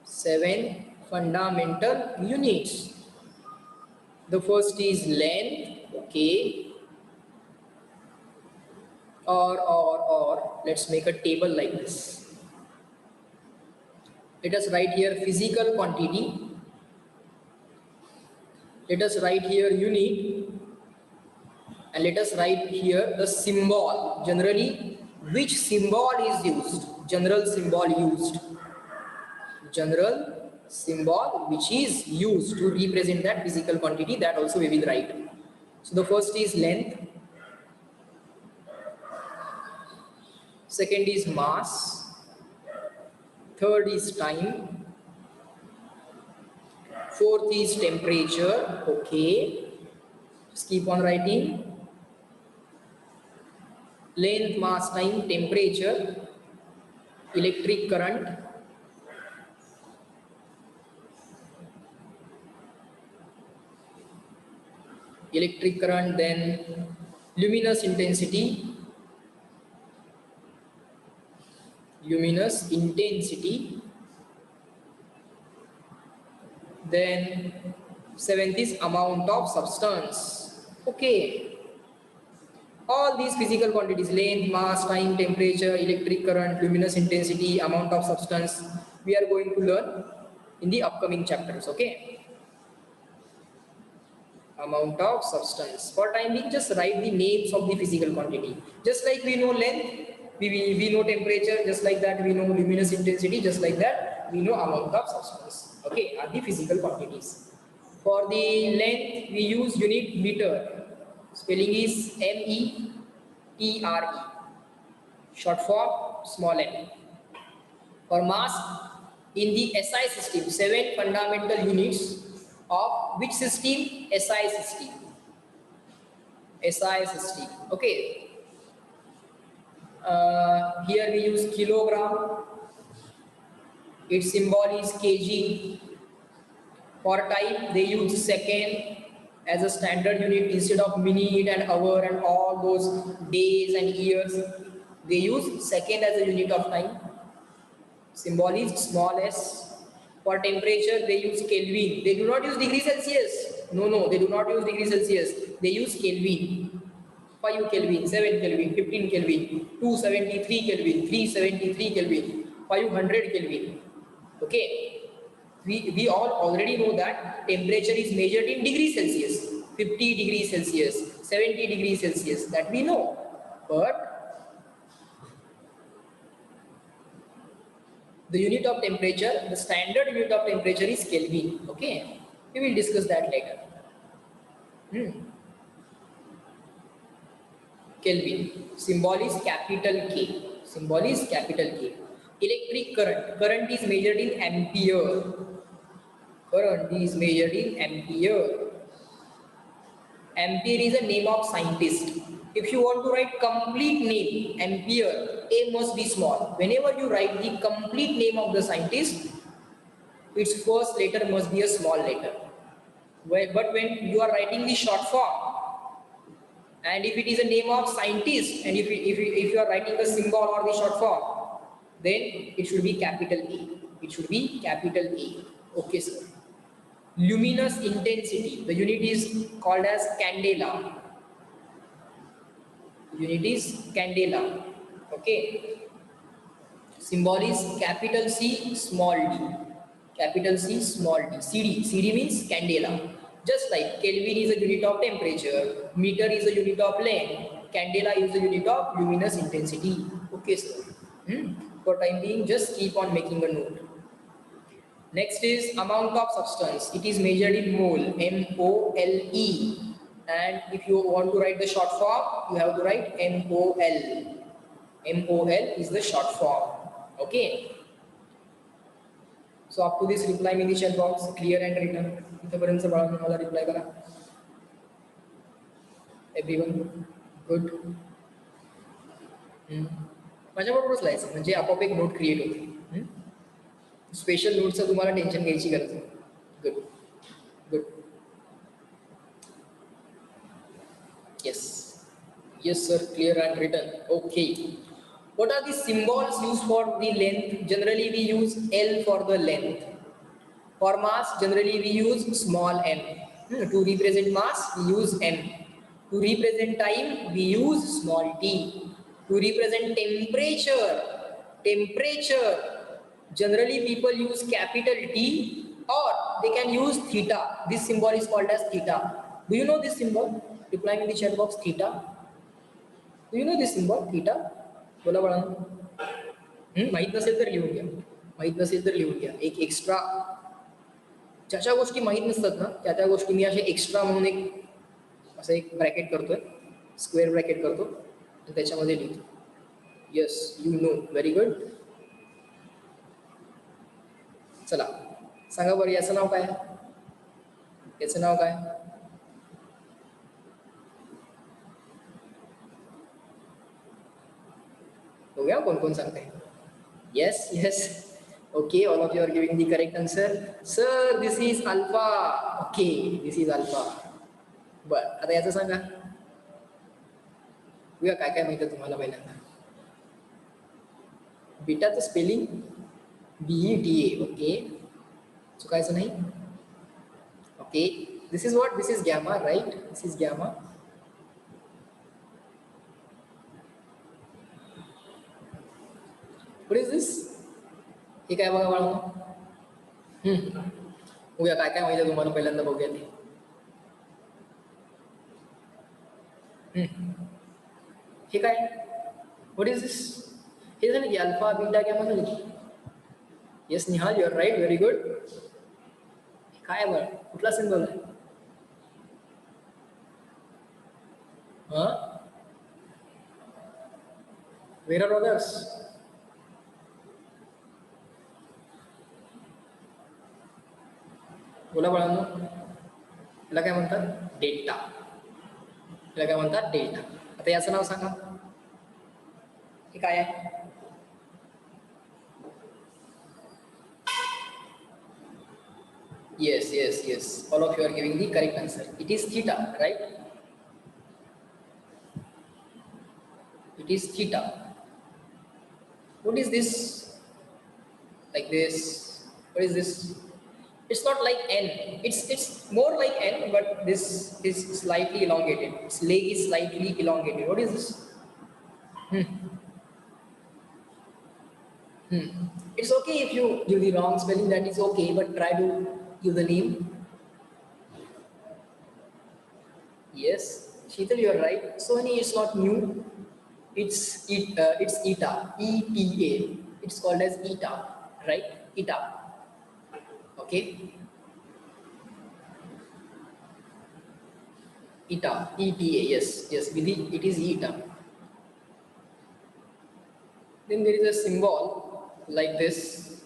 7 fundamental units. The first is length. Okay, or let's make a table like this. Let us write here physical quantity. Let us write here unit, and let us write here the symbol. Generally, which symbol is used? General symbol used. General symbol which is used to represent that physical quantity, that also we will write. So the first is length, second is mass, third is time, fourth is temperature. Okay, just keep on writing. Length, mass, time, temperature, electric current, then luminous intensity, then seventh is amount of substance. Okay, all these physical quantities, length, mass, time, temperature, electric current, luminous intensity, amount of substance, we are going to learn in the upcoming chapters. Okay, amount of substance. For time being, just write the names of the physical quantity. Just like we know length, we know temperature, just like that we know luminous intensity, just like that we know amount of substance. Okay, are the physical quantities. For the length, we use unit meter. Spelling is METRE, short for small m. For mass, in the SI system, 7 fundamental units of which system? SI system. SI system. Okay. Here we use kilogram. Its symbol is kg. For time, they use second as a standard unit instead of minute and hour and all those days and years. They use second as a unit of time. Symbol is small s. For temperature, they use Kelvin. They do not use degree Celsius. No, they do not use degree Celsius. They use Kelvin. 5 Kelvin, 7 Kelvin, 15 Kelvin, 273 Kelvin, 373 Kelvin, 500 Kelvin. Okay. We all already know that temperature is measured in degrees Celsius. 50 degrees Celsius, 70 degrees Celsius, that we know. But the unit of temperature, the standard unit of temperature is Kelvin. Okay, we will discuss that later. Kelvin. Symbol is capital K. Symbol is capital K. Electric current. Current is measured in ampere. Current is measured in ampere. Ampere is a name of scientist. If you want to write complete name, ampere, A must be small. Whenever you write the complete name of the scientist, its first letter must be a small letter. But when you are writing the short form, and if it is a name of scientist, and if you are writing the symbol or the short form, then it should be capital A. It should be capital A. Okay, sir. Luminous intensity. The unit is called as candela. Unit is candela. Okay. Symbol is capital C, small d. Capital C, small d. CD. CD means candela. Just like Kelvin is a unit of temperature, meter is a unit of length, candela is a unit of luminous intensity. Okay, sir. For time being, just keep on making a note. Next is amount of substance. It is measured in mole, M-O-L-E. And if you want to write the short form, you have to write M-O-L. M-O-L is the short form. Okay. So up to this, reply me in the chat box, clear and written. इथपर्यंत बाळांनो मला reply करा. Everyone good. माझ्याबरोबरच लिहायचं म्हणजे आपोआप एक note create होते. Special नोटचं तुम्हाला टेन्शन घ्यायची गरज नाही. Good good. Yes sir, clear and written. Okay. What are the symbols used for the length? Generally we use L for the length. For mass, generally we use small m. To represent mass, we use m. To represent time, we use small t. To represent temperature, generally people use capital T. or they can use theta. This symbol is called as theta. Do you know this symbol? Replying in the chat box, theta. Do you know this symbol, theta? बोला बाळांनो. माहित नसेल तर लिहून घ्या. माहित नसेल तर लिहून घ्या. एक एक्स्ट्रा ज्या गोष्टी माहित नसतात ना त्या गोष्टी मी असे एक्स्ट्रा म्हणून असं एक ब्रॅकेट करतोय, स्क्वेअर ब्रॅकेट करतो आणि त्याच्यामध्ये लिहितो. Yes, you know, very good. चला सांगा बरं, याचं नाव काय? याचं नाव काय? बघूया कोण कोण सांगते. Yes yes, okay, all of you are giving the correct answer. Sir this is alpha. Okay, this is alpha. बर, आता याचं सांगा. बघूया काय काय माहिती तुम्हाला पहिल्यांदा. बीटाचं स्पेलिंग BETA. ओके, चुकायचं नाही. Okay, this is what? This is gamma, right? This is gamma. What is this? हे काय बघा बाळा. बघूया काय काय माहिती तुम्हाला पहिल्यांदा. बघूया ते. हे काय? What is this? हे झालं की अल्फा बीटा गॅमा झालं की. Yes Nihal, you are right, very good. काय बरं, कुठला सिम्बॉल आहे? Where are others? बोला बाळांनो. याला काय म्हणतात? डेल्टा. याला काय म्हणतात? डेल्टा. आता याचं नाव सांगा. हे काय आहे? Yes, yes, yes. All of you are giving the correct answer. It is theta, right? It is theta. What is this? Like this. What is this? It's not like n. It's more like n, but this is slightly elongated. Its leg is slightly elongated. What is this? It's okay if you give the wrong spelling. That is okay, but try to give the name. Yes, Sheetal, you are right. Sony is not new. It's eta. ETA. It's called as eta, right? Eta. Okay. Eta. ETA. Yes. Yes. Vidhi, it is eta. Then there is a symbol like this.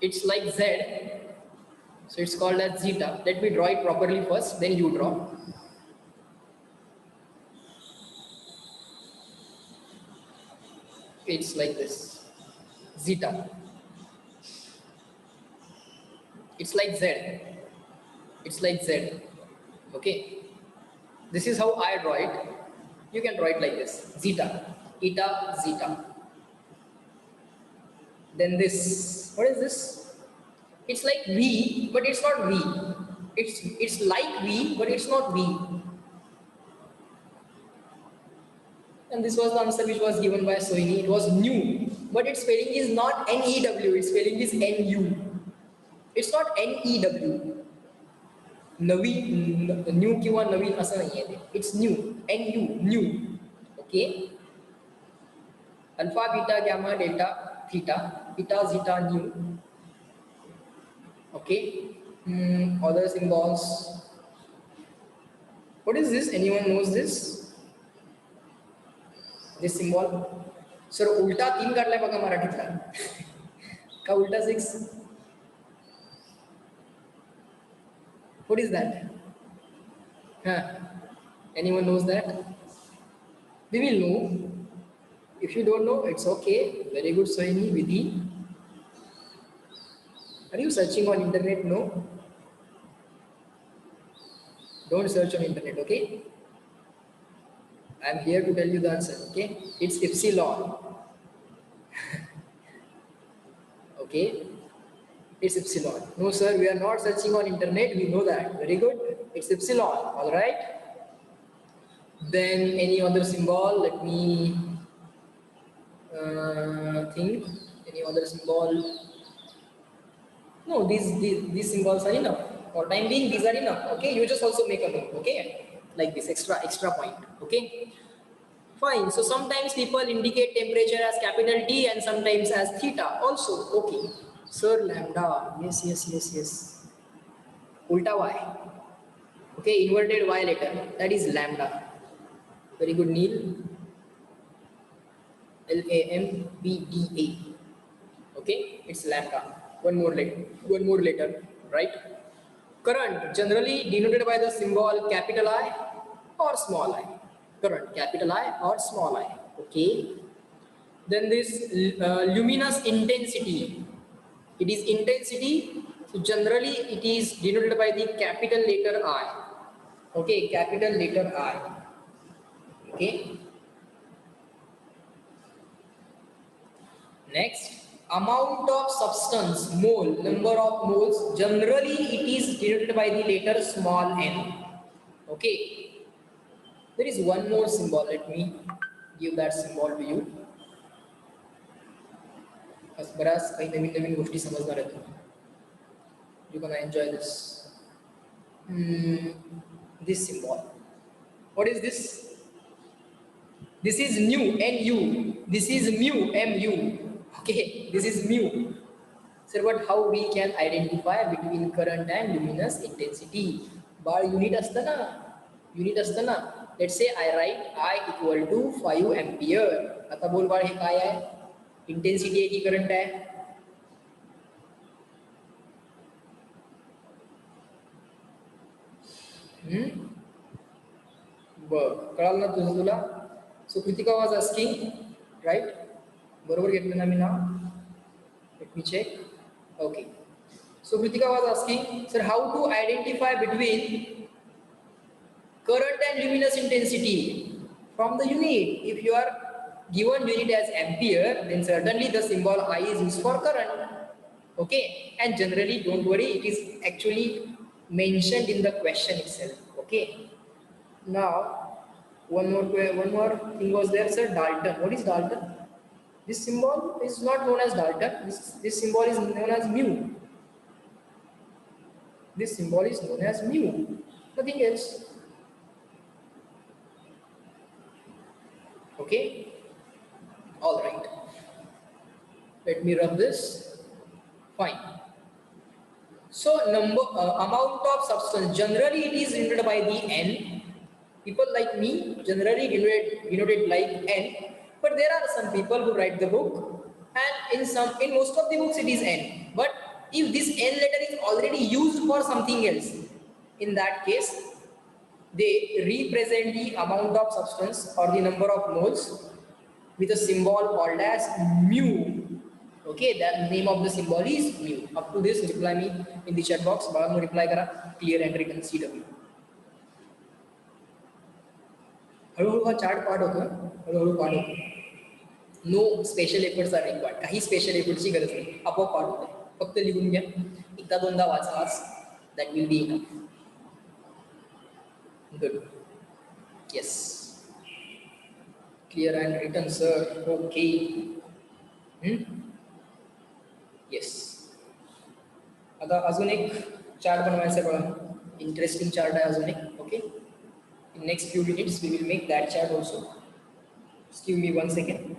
It's like Z. So it's called as zeta. Let me draw it properly first, then you draw. It's like this. Zeta. It's like Z. It's like Z. Okay. This is how I draw it. You can draw it like this. Zeta. Eta, zeta. Then this. What is this? It's like V, but it's not V. It's like V, but it's not V. And this was the answer which was given by Sohini. It was new, but its spelling is not NEW. Its spelling is NU. It's not NEW. Navi, new किंवा नवीन असं नाही आहे. It's new. NU, new. Okay. Alpha, beta, gamma, delta, theta, eta, zeta, nu. Okay. Other symbols. What is this? Anyone knows this? This symbol? Sir, उल्टा 3 काढलाय बघा मराठीतला. का उल्टा 6? What is that? Anyone knows that? We will know. If you don't know, it's okay. Very good, Sohini, Vidhi. Are you searching on internet? No. Don't search on internet, okay? I'm here to tell you the answer, okay? It's epsilon. Okay? It's epsilon. No, sir, we are not searching on internet. We know that. Very good. It's epsilon. All right. Then any other symbol? Let me think. Any other symbol? No, these symbols are enough. For time being, these are enough. Okay, you just also make a note. Okay, like this extra point. Okay, fine. So sometimes people indicate temperature as capital T and sometimes as theta. Also, okay. Sir, lambda. Yes. Ulta y. Okay, inverted y letter. That is lambda. Very good, Neil. LAMBDA. Okay, it's lambda. One more letter, right? Current generally denoted by the symbol capital I or small I. Current capital I or small I. Okay. Then this luminous intensity. It is intensity. So generally it is denoted by the capital letter I. Okay, capital letter I. Okay. Next, amount of substance, mole, number of moles, generally it is denoted by the letter small n. Okay, there is one more symbol, let me give that symbol to you. बऱ्याच काही नवीन नवीन गोष्टी समजणार आहेत तुम्ही. You gonna enjoy this. This symbol. What is this? This is nu, nu. This is mu, mu. Okay, this is mu. Sir, but how we can identify between current and luminous intensity? Bal unit असतं ना, unit असतं ना. Let's say I write I equal to 5 ampere. आता बोल बाळ हे काय आहे? Intensity आहे की करंट आहे? बर, कळालं ना तुझं तुला? So Kritika was asking, right? बरोबर घेतलं ना मी नाव? Let me check. Okay. So Kritika was asking, sir, how to identify between current and luminous intensity from the unit? If you are given unit as ampere, then certainly the symbol I is used for current. Okay, and generally don't worry, it is actually mentioned in the question itself. Okay. Now one more thing was there, sir. Dalton. What is Dalton? This symbol is not known as Dalton. This symbol is known as mu. This symbol is known as mu. Nothing else. Okay. All right. Let me rub this. Fine. So amount of substance, generally it is denoted by the n. People like me generally denoted like n, but there are some people who write the book and in most of the books it is n. But if this n letter is already used for something else, in that case they represent the amount of substance or the number of moles with a symbol called as mu. Okay, the name of the symbol is mu. Up to this, reply me in the chat box. बाळांनो reply करा, clear and written CW. हळूहळू हा chart part होतो, हळूहळू part होतो. No special efforts are required. काही special एफर्ट्सची गरज नाही, आपोआप पार्ट होते. फक्त लिहून घ्या, एकदा दोनदा वाचा, that will be enough. Good. Yes, clear and written sir. Okay. Yes. आता अजून एक चार्ट बनवायचा आहे बघा, इंटरेस्टिंग चार्ट आहे अजून एक. Okay, in next few minutes we will make that chart also. Just give me 1 second.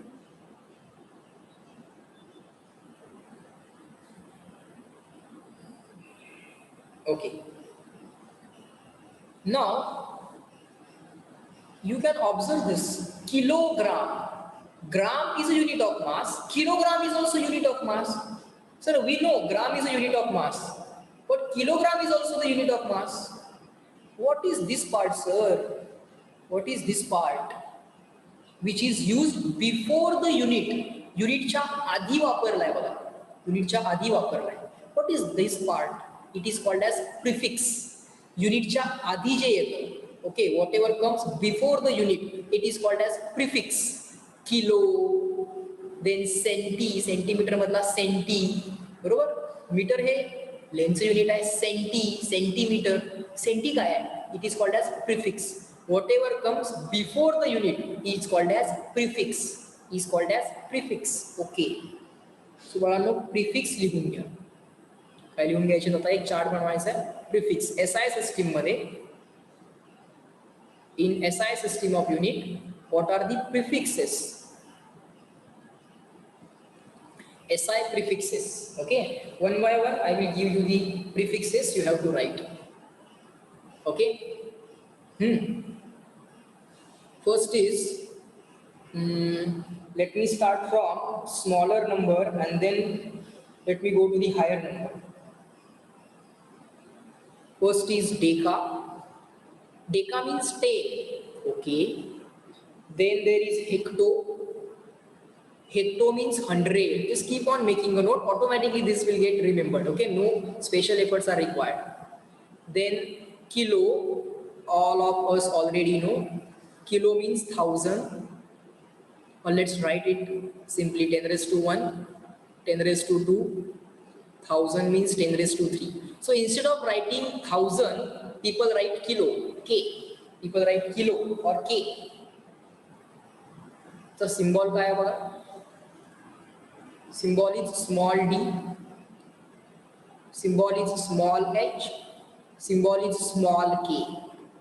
Okay, now you can observe this kilogram. Gram is a unit of mass, kilogram is also unit of mass. Sir, we know gram is a unit of mass, but kilogram is also the unit of mass. What is this part, sir? What is this part which is used before the unit? Unitच्या आधी वापरलाय बघा, युनिटच्या आधी वापरलाय. What is this part? It is called as prefix. युनिटच्या आधी जे येतं, okay, whatever comes before the unit, it is called as prefix. Kilo, then centi, centimetre मधला centi, बरोबर. Metre हे लेंथचं unit आहे, सेंटीमीटर. सेंटी काय आहे? It is called as prefix. whatever comes before the unit is called as prefix. Okay. So बाळांनो prefix लिहून घ्या. काय लिहून घ्यायचे होता, एक चार्ट बनवायचा आहे. प्रिफिक्स SI सिस्टीम मध्ये, in SI system of unit, what are the prefixes? SI prefixes. Okay, one by one I will give you the prefixes, you have to write. Okay. First is, let me start from smaller number and then let me go to the higher number. First is deca. Deca means 10. Okay. Then there is hecto. Hecto means 100. Just keep on making a note. Automatically this will get remembered. Okay. No special efforts are required. Then kilo. All of us already know. Kilo means 1000. Or let's write it simply, 10 raised to 1, 10 raised to 2. 1000 means 10 raised to 3. So instead of writing 1000, people write kilo, K. People write kilo or K. So symbol काय आहे बघा? Symbol is small d. Symbol is small h. Symbol is small k.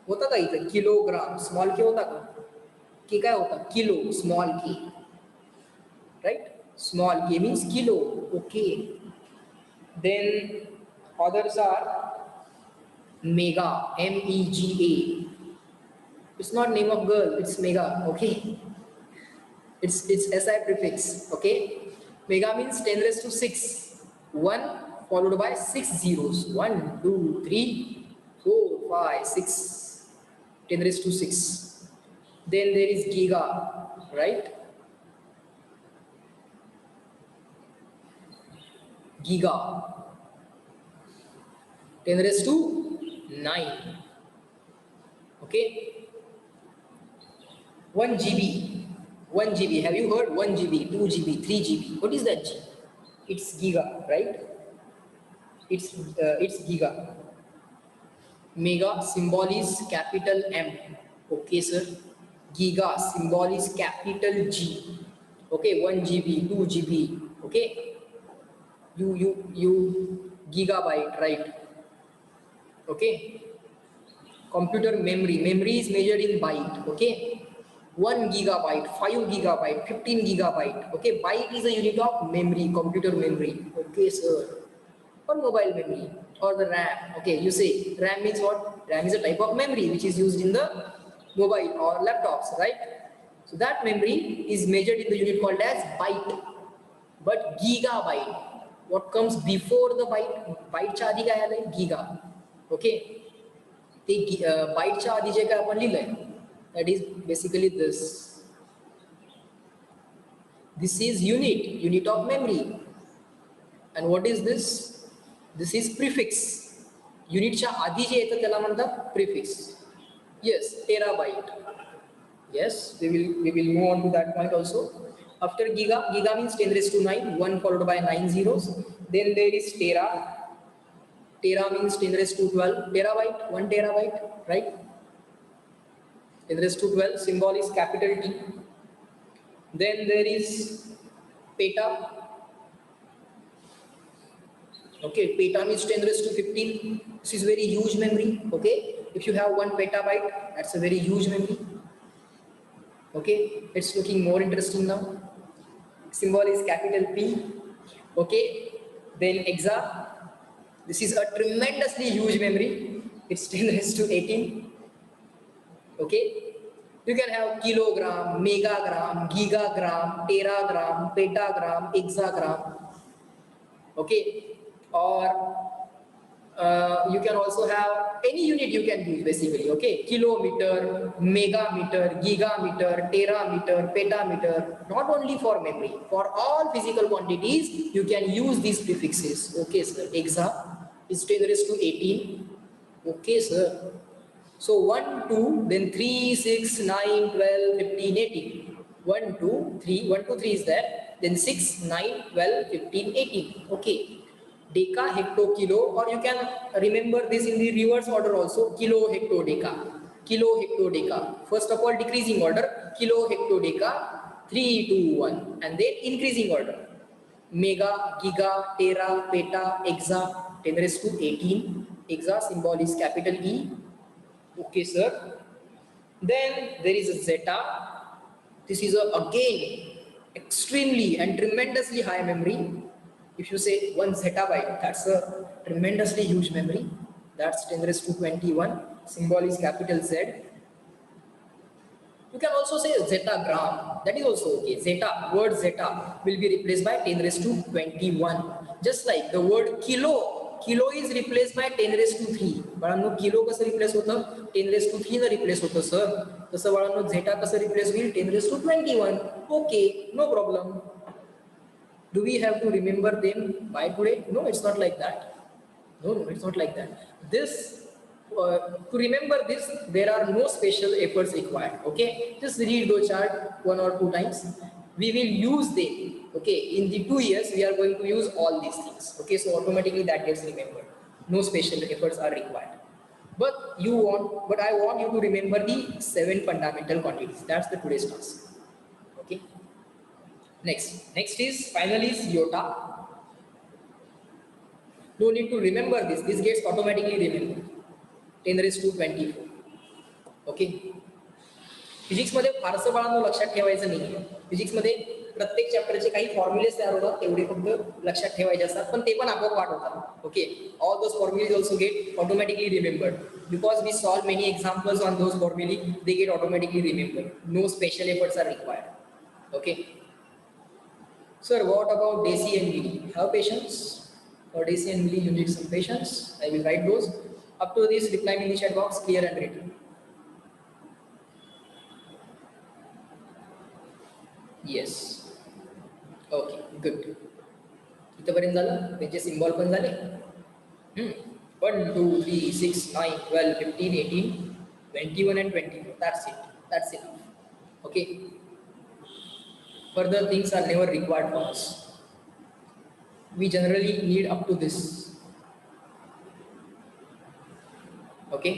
होता का इथं kilogram small के होता का? के काय होता? किलो, स्मॉल के. Right? Small k means kilo. Okay. Then others are mega, MEGA. It's not name of girl, it's mega. Okay. It's SI prefix. Okay. Mega means 10 raised to 6. 1 followed by 6 zeros. 1, 2, 3, 4, 5, 6. 10 raised to 6. Then there is giga, right? Giga. 10 raised to 9. Okay. 1 GB. 1 GB. Have you heard 1 GB, 2 GB, 3 GB? What is that G? It's giga, right? It's giga. Mega symbol is capital M. Okay, sir. Giga symbol is capital G. Okay, 1 GB, 2 GB. Okay. You gigabyte, right? Okay. Computer memory. Memory is measured in byte. Okay. 1 gigabyte, 5 gigabyte, 15 gigabyte. Okay. Byte is a unit of memory, computer memory. Okay, sir. Or mobile memory or the RAM. Okay. You say RAM means what? RAM is a type of memory which is used in the mobile or laptops, right? So that memory is measured in the unit called as byte. But gigabyte, what comes before the byte? Byteच्या आधी काय आलंय? Giga. Okay. ते बाईटच्या आधी जे काय आपण लिहिलंय, that is basically this. This is unit of memory. And what is this? This is prefix. Unitच्या आधी जे येतं त्याला म्हणतात prefix. Yes, terabyte. Yes, we will move on to that point also. After giga means 10 raised to 9, 1 followed by 9 zeros. Then there is tera. Tera means 10 raised to 12. Terabyte, 1 terabyte, right? 10 raised to 12, symbol is capital T. Then there is peta. Okay, peta means 10 raised to 15. This is very huge memory. Okay, if you have 1 petabyte, that's a very huge memory. Okay, it's looking more interesting now. Symbol is capital P. Okay, then exa. This is a tremendously huge memory. It's 10 raised to 18. Okay, you can have kilogram, megagram, gigagram, teragram, petagram, exagram. Okay, or you can also have any unit you can use basically. Okay, kilometer, megameter, gigameter, terameter, petameter. Not only for memory, for all physical quantities you can use these prefixes. Okay, sir. Exa is 10 raised to 18. Okay, sir. So 1, 2, then 3, 6, 9, 12, 15, 18. 1, 2, 3. 1, 2, 3 is there. Then 6, 9, 12, 15, 18. Okay. Deca, hecto, kilo, or you can remember this in the reverse order also. Kilo, hecto, deca. Kilo, hecto, deca. First of all, decreasing order. Kilo, hecto, deca. 3, 2, 1. And then increasing order. Mega, giga, tera, peta, exa, 10 raised to 18. Hexa symbol is capital E. Okay, sir. Then there is a zeta. This is again extremely and tremendously high memory. If you say 1 zettabyte, that's a tremendously huge memory. That's 10 raised to 21. Symbol is capital Z. You can also say zetagram. That is also okay. Zeta, word zeta will be replaced by 10 raised to 21. Just like the word kilo. Kilo is replaced by 10 raised to 3. बाळांनो kilo कसं replace होतं 10 raised to 3 न replace होतं sir. तसं बाळांनो झेटा कसं replace होईल 10 raised to 21. Okay, no problem. Do we have to remember them by today? No, it's not like that. No, it's not like that. To remember this, there are no special efforts required. Okay, just read the chart 1 or 2 times. We will use them. Okay, in the 2 years, we are going to use all these things. Okay, so automatically that gets remembered. No special efforts are required. But I want you to remember the 7 fundamental quantities. That's the today's task. Okay. Next is finally is iota. No need to remember this. This gets automatically remembered. 10 raised to 24. Okay. फिजिक्समध्ये फारसं बाळांनो लक्षात ठेवायचं नाही. फिजिक्समध्ये प्रत्येक चॅप्टरचे काही फॉर्म्युलेस तयार होतात, तेवढे फक्त लक्षात ठेवायचे असतात, पण ते पण आपोआप पाठ होतात. Okay. All those formulae also get automatically remembered because we solve many examples on those formulae. They get automatically remembered. No special efforts are required. Okay. Sir, what about DC and BD? Have patience. For DC and BD, you need some patience. I will write those. Up to this, reply me in the chat box, clear and written. Yes. Okay, good. इथपर्यंत झालं. त्याचे symbol पण झाले. 1, 2, 3, 6, 9, 12, 15, 18, 21 and 24. That's it. That's enough. Okay. Further things are never required for us. We generally need up to this. Okay.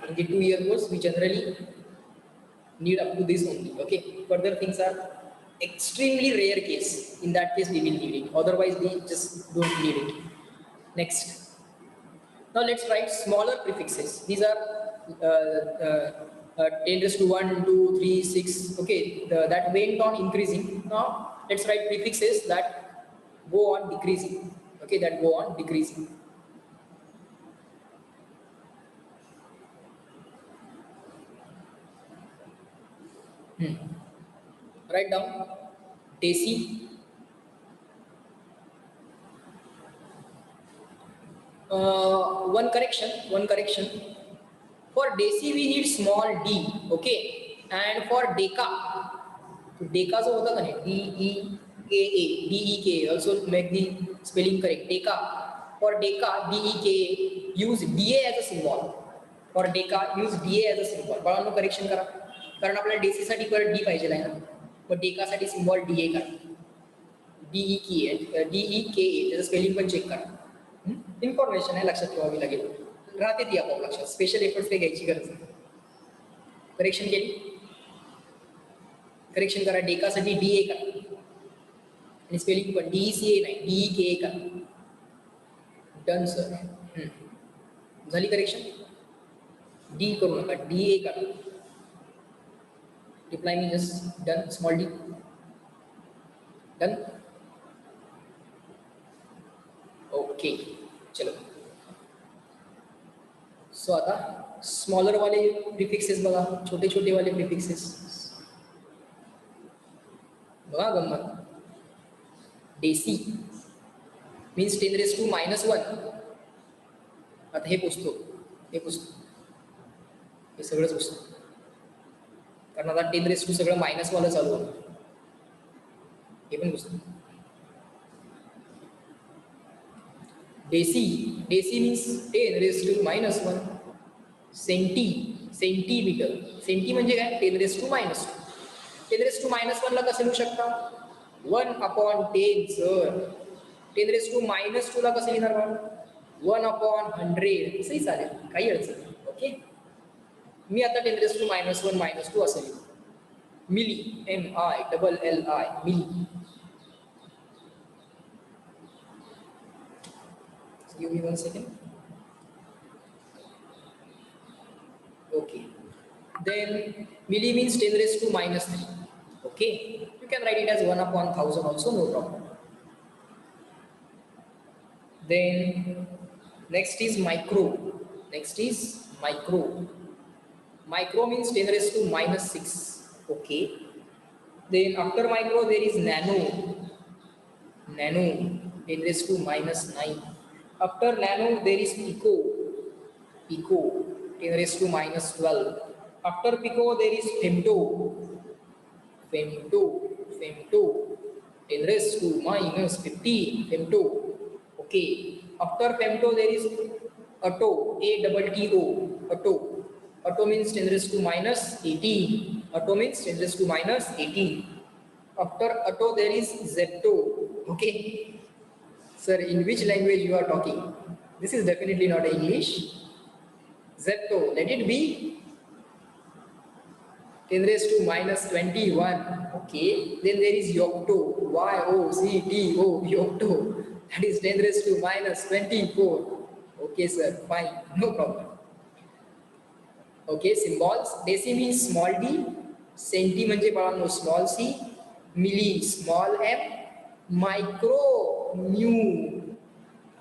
In the 2-year course, we generally need up to this only. Okay. Further things are extremely rare case. In that case, we will need it. Otherwise, we just don't need it. Next. Now let's write smaller prefixes. These are 10 raised to 1, 2, 3, 6. Okay, that went on increasing. Now let's write prefixes that go on decreasing. Okay, that go on decreasing. Write down Desi. One correction. For Desi we need small d, okay, and for Deca, so Deca जो होता है D-E-K-A, also make the spelling correct. Deca, for Deca, D-E-K-A, use DA as a symbol. For Deca, use DA as a symbol. बाळांनो correction करा, कारण आपल्याला deci साठी परत D पाहिजे आहे ना, मग डेका साठी सिम्बॉल DA करा. D-E-K-A, त्याचं स्पेलिंग पण चेक करा. इन्फॉर्मेशन आहे, लक्षात ठेवावी लागेल. राहते ती आपोआप लक्षात. स्पेशल एफर्ट्स काही घ्यायची गरज नाही. करेक्शन केली. करेक्शन करा. डेकासाठी DA करा आणि स्पेलिंग पण DECA नाही, DEKA करा. Done sir. झाली करेक्शन. डी करू नका, DA करा. रिप्लाय मी just done. Small d. Done. Okay, चलो. सो आता स्मॉलर वाले प्रिफिक्सेस बघा, छोटे छोटे वाले प्रिफिक्सेस बघा. गंमत. Deci means 10 raised to -1. आता हे पुसतो, हे सगळंच पुसतो, कारण आता 10 raised to सगळं मायनस वाला चालू होतं. हे पण पुसतो. Deci means 10 raised to -1. Centimetre. Centi म्हणजे काय? 10 raised to -2. 10 raised to -1 ला कसं लिहू शकता? 1/10 सर. 10 raised to -2 ला कसं लिहिणार मग? 1/100. असंही चालेल, काही अडचण नाही. ओके. मी आता 10 raised to -1 -2 असं लिहितो. मिली, MILLI, milli. give me 1 second. Okay. Then milli means 10 raised to minus 3. Okay. You can write it as 1 upon 1000 also, no problem. Then next is micro. Next is micro. Micro means 10 raised to minus 6. Okay. Then after micro there is nano. Nano 10 raised to minus 9. After nano there is pico. Pico 10 raised to minus 12. After pico there is femto. Femto. Femto 10 raised to minus 50. Femto. Okay. After femto there is auto. A-double-T-O. Auto. Auto means 10 raised to minus 18. Auto means 10 raised to minus 18. After auto there is zepto. Okay. Sir, in which language you are talking? This is definitely not English. Zepto, let it be 10 raised to minus 21. Okay. Then there is yocto. Y-O-C-T-O. Yocto. That is 10 raised to minus 24. Okay, sir. Fine. No problem. Okay, symbols. Deci means small d. Centi म्हणजे बाळांनो small c. Milli small m. Micro mu.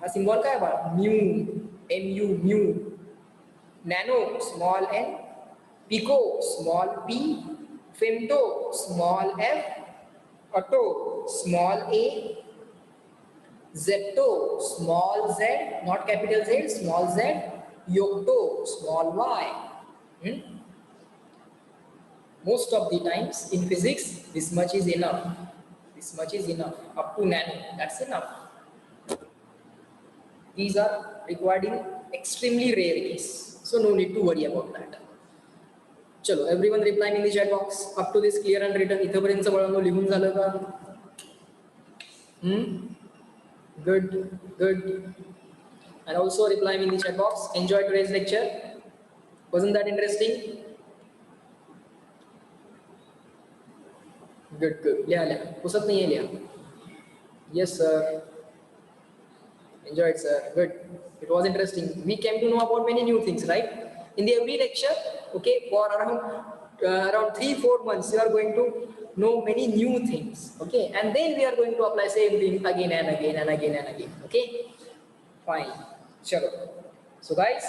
हा symbol काय बाळा? Mu. Mu. Mu. Nano small n. Pico small p. Femto small f. Auto small a. Zepto small z, not capital Z, small z. Yocto small y. Most of the times in physics, this much is enough. This much is enough. Up to nano, that's enough. These are required in extremely rare case, so no need to worry about that. Chalo, everyone reply in the chat box. Up to this clear and written. इथपर्यंत बाळांनो लिहून झालं का? Good, good. And also reply in the chat box. Enjoy today's lecture. Wasn't that interesting? Good, good. लिहा. पुसत नहीं है लिहा. Yes, sir. Enjoyed, sir. Good. It was interesting. We came to know about many new things, right? In the every lecture, okay, for around 3-4 months, you are going to know many new things, okay, and then we are going to apply same thing again and again and again and again. Okay, fine. Chalo. So guys,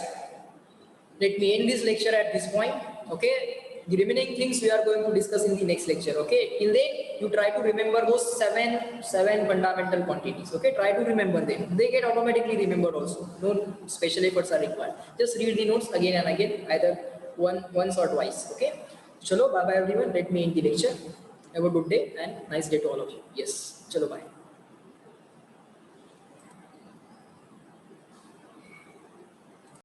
let me end this lecture at this point. Okay, the remaining things we are going to discuss in the next lecture. Okay, till then you try to remember those seven fundamental quantities. Okay, try to remember them. They get automatically remembered also. No special efforts are required. Just read the notes again and again, either once or twice. Okay, chalo, bye bye everyone. Let me end the lecture. Have a good day and nice day to all of you. Yes, chalo, bye.